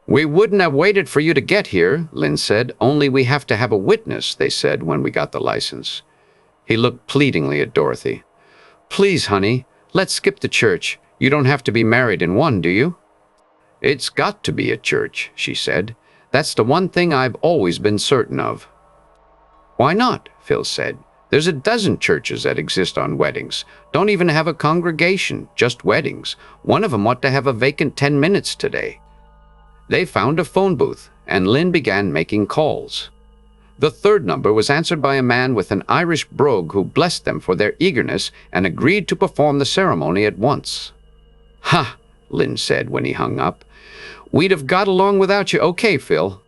S1: "We wouldn't have waited for you to get here," Lin said. "Only we have to have a witness," they said when we got the license. He looked pleadingly at Dorothy. "Please, honey, let's skip the church. You don't have to be married in one, do you?" "It's got to be a church," she said. "That's the one thing I've always been certain of." "Why not?" Phil said. "There's a dozen churches that exist on weddings. Don't even have a congregation, just weddings. One of them ought to have a vacant 10 minutes today." They found a phone booth, and Lin began making calls. The third number was answered by a man with an Irish brogue who blessed them for their eagerness and agreed to perform the ceremony at once. "Ha," Lin said when he hung up. "We'd have got along without you okay, Phil."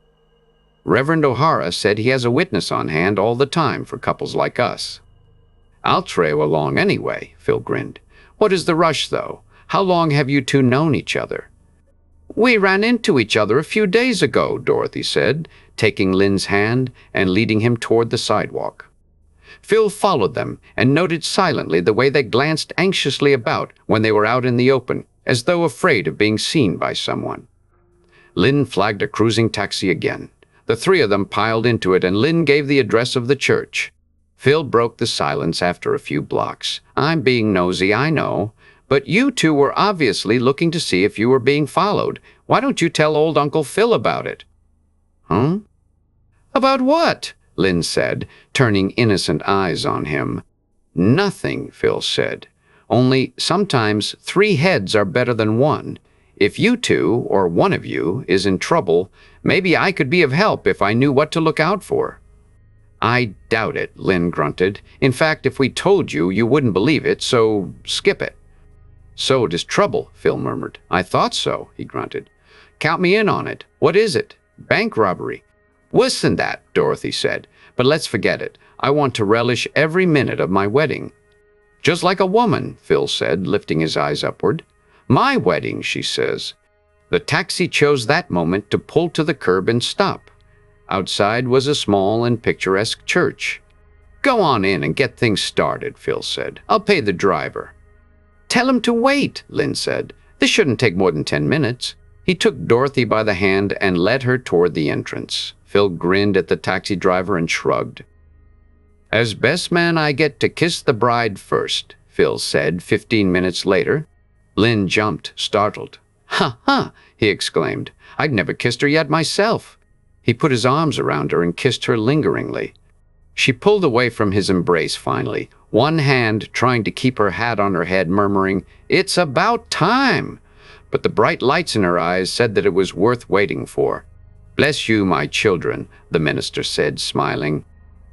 S1: Reverend O'Hara said he has a witness on hand all the time for couples like us. "I'll trail along anyway," Phil grinned. "What is the rush, though? How long have you two known each other?" "We ran into each other a few days ago," Dorothy said, taking Lin's hand and leading him toward the sidewalk. Phil followed them and noted silently the way they glanced anxiously about when they were out in the open, as though afraid of being seen by someone. Lin flagged a cruising taxi again. The three of them piled into it, and Lin gave the address of the church. Phil broke the silence after a few blocks. "I'm being nosy, I know. But you two were obviously looking to see if you were being followed. Why don't you tell old Uncle Phil about it?" "Huh?" "About what?" Lin said, turning innocent eyes on him. "Nothing," Phil said. "Only sometimes 3 heads are better than 1. If you two, or one of you, is in trouble, maybe I could be of help if I knew what to look out for." "I doubt it," Lin grunted. "In fact, if we told you, you wouldn't believe it, so skip it." "So it is trouble," Phil murmured. "I thought so," he grunted. "Count me in on it. What is it? Bank robbery?" "Worse than that," Dorothy said. "But let's forget it. I want to relish every minute of my wedding." "Just like a woman," Phil said, lifting his eyes upward. "My wedding," she says. The taxi chose that moment to pull to the curb and stop. Outside was a small and picturesque church. "Go on in and get things started," Phil said. "I'll pay the driver." "Tell him to wait," Lin said. "This shouldn't take more than 10 minutes. He took Dorothy by the hand and led her toward the entrance. Phil grinned at the taxi driver and shrugged. "As best man, I get to kiss the bride first," Phil said 15 minutes later. Lin jumped, startled. "Ha ha!" he exclaimed. "I'd never kissed her yet myself." He put his arms around her and kissed her lingeringly. She pulled away from his embrace finally, one hand trying to keep her hat on her head, murmuring, "It's about time!" But the bright lights in her eyes said that it was worth waiting for. "Bless you, my children," the minister said, smiling.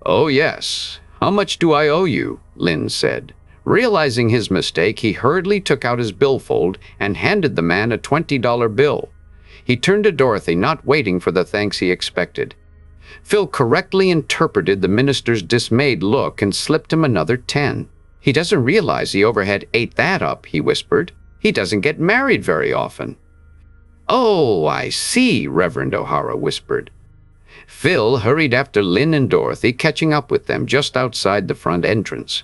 S1: "Oh, yes. How much do I owe you?" Lin said. Realizing his mistake, he hurriedly took out his billfold and handed the man a $20 bill. He turned to Dorothy, not waiting for the thanks he expected. Phil correctly interpreted the minister's dismayed look and slipped him another 10. "He doesn't realize the overhead ate that up," he whispered. "He doesn't get married very often." "Oh, I see," Reverend O'Hara whispered. Phil hurried after Lin and Dorothy, catching up with them just outside the front entrance.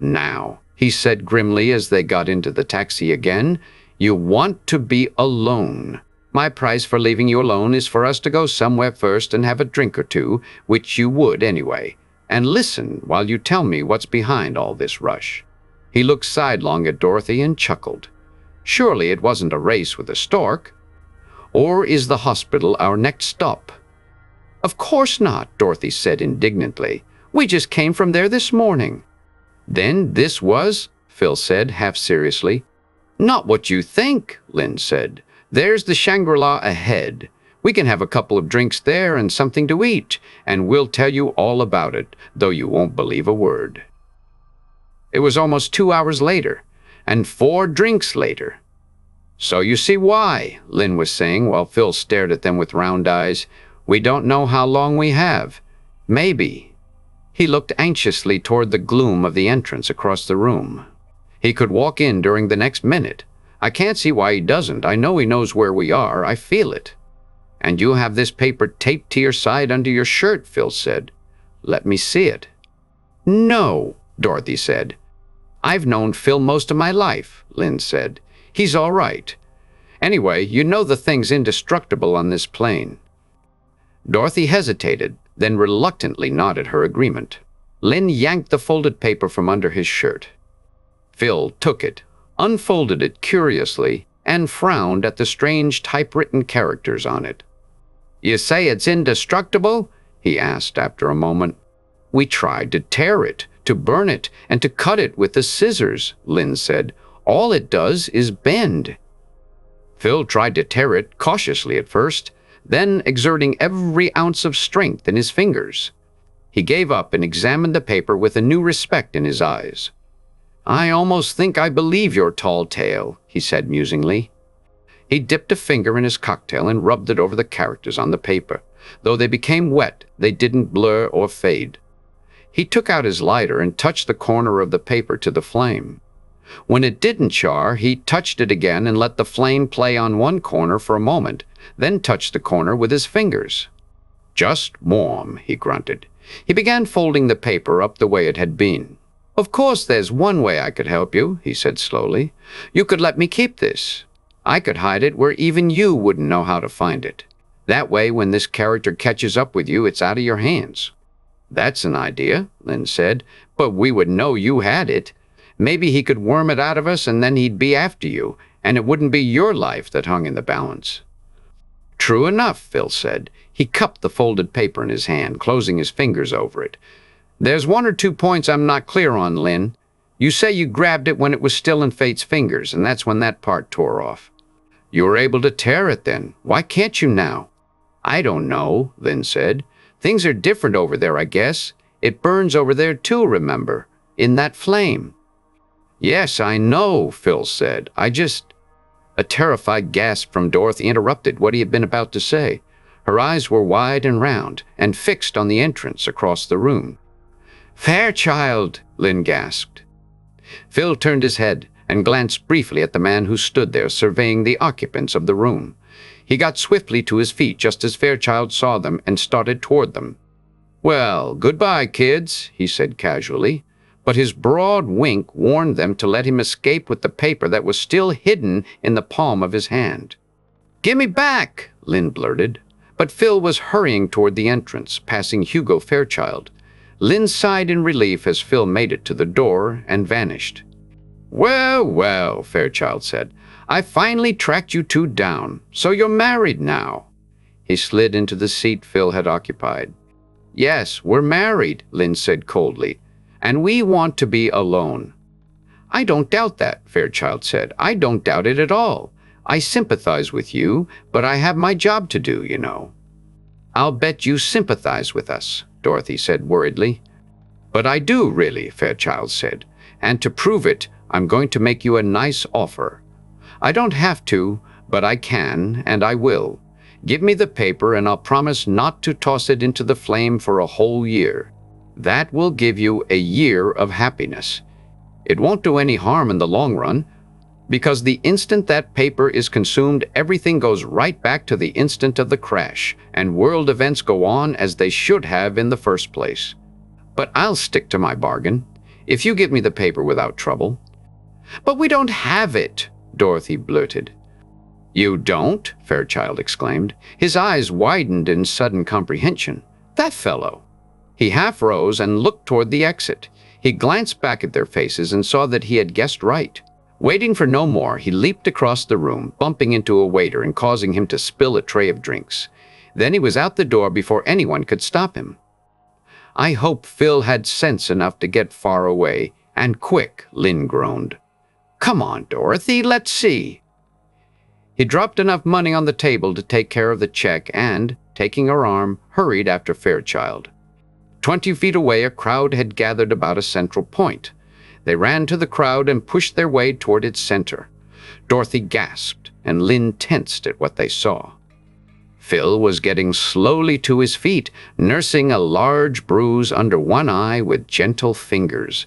S1: "Now," he said grimly as they got into the taxi again, "you want to be alone. My price for leaving you alone is for us to go somewhere first and have a drink or two, which you would anyway, and listen while you tell me what's behind all this rush." He looked sidelong at Dorothy and chuckled. "Surely it wasn't a race with a stork? Or is the hospital our next stop?" "Of course not," Dorothy said indignantly. "We just came from there this morning." "Then this was," Phil said, half seriously. "Not what you think," Lin said. "There's the Shangri-La ahead. We can have a couple of drinks there and something to eat, and we'll tell you all about it, though you won't believe a word." It was almost 2 hours later, and 4 drinks later. "So you see why," Lin was saying while Phil stared at them with round eyes. "We don't know how long we have. Maybe." He looked anxiously toward the gloom of the entrance across the room. "He could walk in during the next minute. I can't see why he doesn't. I know he knows where we are. I feel it." "And you have this paper taped to your side under your shirt," Phil said. "Let me see it." "No," Dorothy said. "I've known Phil most of my life," Lin said. "He's all right. Anyway, you know the thing's indestructible on this plane." Dorothy hesitated, then reluctantly nodded her agreement. Lin yanked the folded paper from under his shirt. Phil took it, unfolded it curiously, and frowned at the strange typewritten characters on it. "You say it's indestructible?" he asked after a moment. "We tried to tear it, to burn it, and to cut it with the scissors," Lin said. "All it does is bend." Phil tried to tear it cautiously at first, then exerting every ounce of strength in his fingers. He gave up and examined the paper with a new respect in his eyes. "I almost think I believe your tall tale," he said musingly. He dipped a finger in his cocktail and rubbed it over the characters on the paper. Though they became wet, they didn't blur or fade. He took out his lighter and touched the corner of the paper to the flame. When it didn't char, he touched it again and let the flame play on one corner for a moment, then touched the corner with his fingers. "Just warm," he grunted. He began folding the paper up the way it had been. "Of course there's one way I could help you," he said slowly. "You could let me keep this. I could hide it where even you wouldn't know how to find it. That way, when this character catches up with you, it's out of your hands." "That's an idea," Lin said, "but we would know you had it. Maybe he could worm it out of us and then he'd be after you, and it wouldn't be your life that hung in the balance." "True enough," Phil said. He cupped the folded paper in his hand, closing his fingers over it. "There's 1 or 2 points I'm not clear on, Lin. You say you grabbed it when it was still in Fate's fingers, and that's when that part tore off. You were able to tear it then. Why can't you now?" "I don't know," Lin said. "Things are different over there, I guess. It burns over there too, remember? In that flame." "Yes, I know," Phil said. "I just—" A terrified gasp from Dorothy interrupted what he had been about to say. Her eyes were wide and round, and fixed on the entrance across the room. "Fairchild!" Lin gasped. Phil turned his head and glanced briefly at the man who stood there surveying the occupants of the room. He got swiftly to his feet just as Fairchild saw them and started toward them. "Well, goodbye, kids," he said casually, but his broad wink warned them to let him escape with the paper that was still hidden in the palm of his hand. "Gimme back!" Lin blurted, but Phil was hurrying toward the entrance, passing Hugo Fairchild. Lin sighed in relief as Phil made it to the door and vanished. "Well, well," Fairchild said. "I finally tracked you two down. So you're married now." He slid into the seat Phil had occupied. "Yes, we're married," Lin said coldly, "and we want to be alone." "I don't doubt that," Fairchild said. "I don't doubt it at all. I sympathize with you, but I have my job to do, you know." "I'll bet you sympathize with us," Dorothy said worriedly. "But I do, really," Fairchild said. "And to prove it, I'm going to make you a nice offer. I don't have to, but I can, and I will. Give me the paper, and I'll promise not to toss it into the flame for a whole year. That will give you a year of happiness. It won't do any harm in the long run, because the instant that paper is consumed, everything goes right back to the instant of the crash, and world events go on as they should have in the first place. But I'll stick to my bargain, if you give me the paper without trouble." "But we don't have it," Dorothy blurted. "You don't?" Fairchild exclaimed. His eyes widened in sudden comprehension. "That fellow!" He half rose and looked toward the exit. He glanced back at their faces and saw that he had guessed right. Waiting for no more, he leaped across the room, bumping into a waiter and causing him to spill a tray of drinks. Then he was out the door before anyone could stop him. "I hope Phil had sense enough to get far away, and quick," Lin groaned. "Come on, Dorothy, let's see." He dropped enough money on the table to take care of the check and, taking her arm, hurried after Fairchild. 20 feet away, a crowd had gathered about a central point. They ran to the crowd and pushed their way toward its center. Dorothy gasped, and Lin tensed at what they saw. Phil was getting slowly to his feet, nursing a large bruise under one eye with gentle fingers.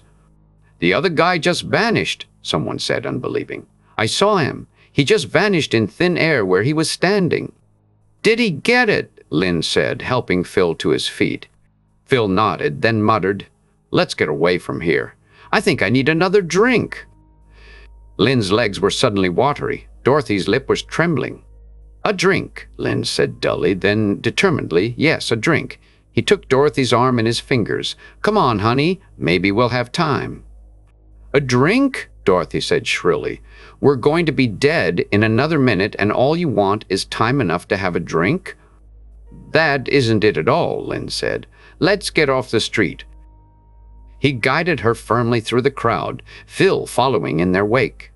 S1: "The other guy just vanished," someone said, unbelieving. "I saw him. He just vanished in thin air where he was standing." "Did he get it?" Lin said, helping Phil to his feet. Phil nodded, then muttered, "Let's get away from here. I think I need another drink." Lin's legs were suddenly watery. Dorothy's lip was trembling. "A drink," Lin said dully, then determinedly, "Yes, a drink." He took Dorothy's arm in his fingers. "Come on, honey. Maybe we'll have time." "A drink?" Dorothy said shrilly. "We're going to be dead in another minute, and all you want is time enough to have a drink?" "That isn't it at all," Lin said. "Let's get off the street." He guided her firmly through the crowd, Phil following in their wake.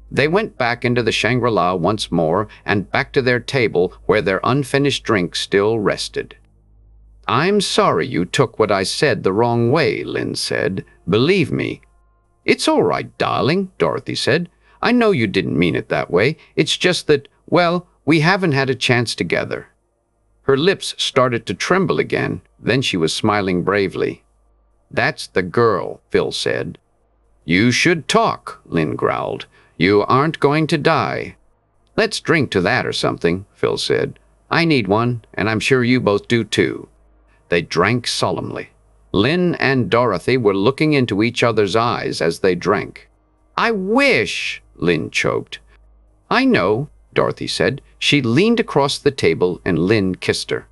S1: They went back into the Shangri-La once more and back to their table where their unfinished drink still rested. "I'm sorry you took what I said the wrong way," Lin said. "Believe me." "It's all right, darling," Dorothy said. "I know you didn't mean it that way. It's just that, well, we haven't had a chance together." Her lips started to tremble again, then she was smiling bravely. "That's the girl," Phil said. "You should talk," Lin growled. "You aren't going to die." "Let's drink to that or something," Phil said. "I need one, and I'm sure you both do too." They drank solemnly. Lin and Dorothy were looking into each other's eyes as they drank. "I wish," Lin choked. "I know," Dorothy said. She leaned across the table and Lin kissed her.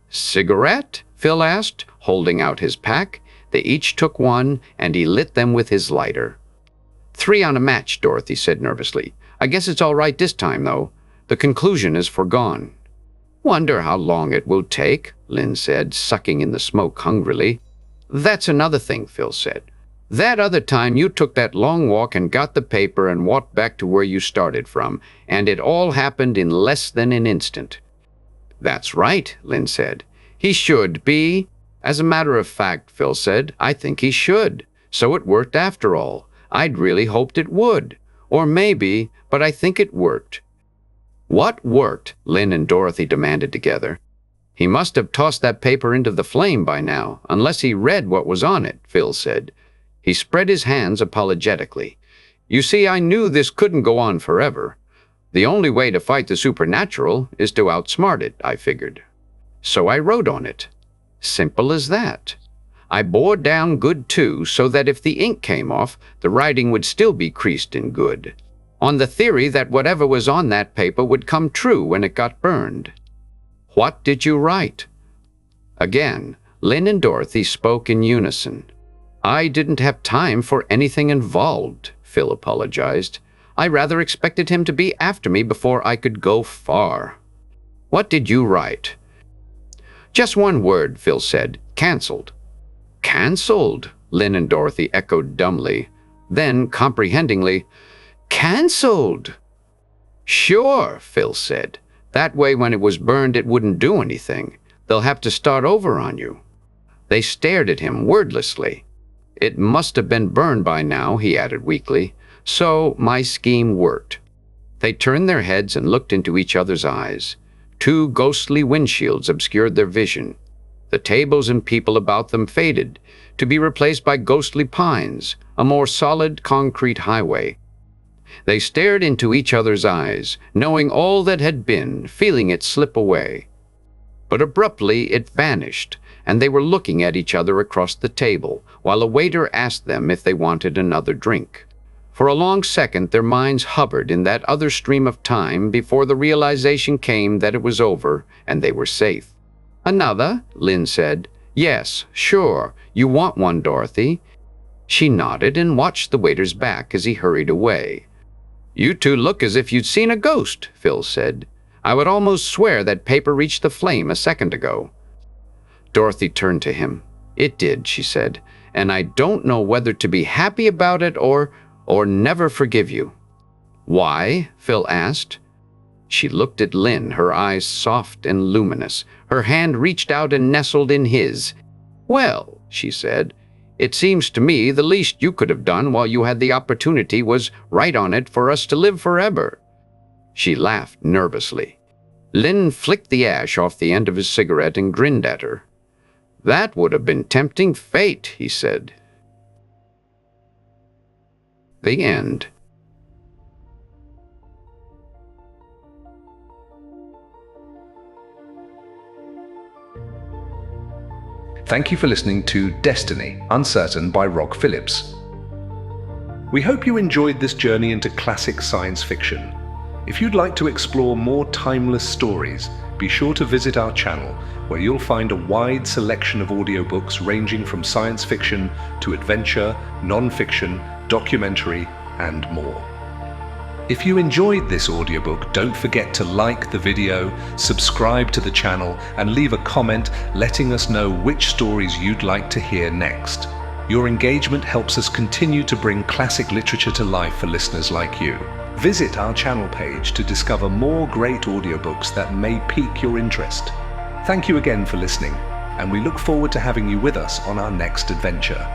S1: "Cigarette?" Phil asked, holding out his pack. They each took one, and he lit them with his lighter. "3 on a match," Dorothy said nervously. "I guess it's all right this time, though. The conclusion is foregone." "Wonder how long it will take," Lin said, sucking in the smoke hungrily. "That's another thing," Phil said. "That other time you took that long walk and got the paper and walked back to where you started from, and it all happened in less than an instant." "That's right," Lin said. "He should be." "As a matter of fact," Phil said, "I think he should. So it worked after all. I'd really hoped it would. Or maybe, but I think it worked." "What worked?" Lin and Dorothy demanded together. "He must have tossed that paper into the flame by now, unless he read what was on it," Phil said. He spread his hands apologetically. "You see, I knew this couldn't go on forever. The only way to fight the supernatural is to outsmart it, I figured. So I wrote on it. Simple as that. I bored down good too, so that if the ink came off, the writing would still be creased in good, on the theory that whatever was on that paper would come true when it got burned." "What did you write?" Again, Lin and Dorothy spoke in unison. "I didn't have time for anything involved," Phil apologized. "I rather expected him to be after me before I could go far." "What did you write?" "Just one word," Phil said. "Cancelled." "Cancelled?" Lin and Dorothy echoed dumbly. Then, comprehendingly, "Cancelled!" "Sure," Phil said. "That way when it was burned it wouldn't do anything. They'll have to start over on you." They stared at him wordlessly. "It must have been burned by now," he added weakly. "So my scheme worked." They turned their heads and looked into each other's eyes. 2 ghostly windshields obscured their vision. The tables and people about them faded, to be replaced by ghostly pines, a more solid concrete highway. They stared into each other's eyes, knowing all that had been, feeling it slip away. But abruptly it vanished, and they were looking at each other across the table, while a waiter asked them if they wanted another drink. For a long second their minds hovered in that other stream of time before the realization came that it was over and they were safe. "Another?" Lin said. "Yes, sure. You want one, Dorothy?" She nodded and watched the waiter's back as he hurried away. "You two look as if you'd seen a ghost," Phil said. I would almost swear that paper reached the flame a second ago." Dorothy turned to him. "It did," she said, "and I don't know whether to be happy about it or never forgive you." "Why?" Phil asked. She looked at Lin, her eyes soft and luminous. Her hand reached out and nestled in his. "Well," she said, "it seems to me the least you could have done while you had the opportunity was write on it for us to live forever." She laughed nervously. Lin flicked the ash off the end of his cigarette and grinned at her. "That would have been tempting fate," he said. The end.
S2: Thank you for listening to Destiny, Uncertain by Rog Phillips. We hope you enjoyed this journey into classic science fiction. If you'd like to explore more timeless stories, be sure to visit our channel, where you'll find a wide selection of audiobooks ranging from science fiction to adventure, non-fiction, documentary, and more. If you enjoyed this audiobook, don't forget to like the video, subscribe to the channel, and leave a comment letting us know which stories you'd like to hear next. Your engagement helps us continue to bring classic literature to life for listeners like you. Visit our channel page to discover more great audiobooks that may pique your interest. Thank you again for listening, and we look forward to having you with us on our next adventure.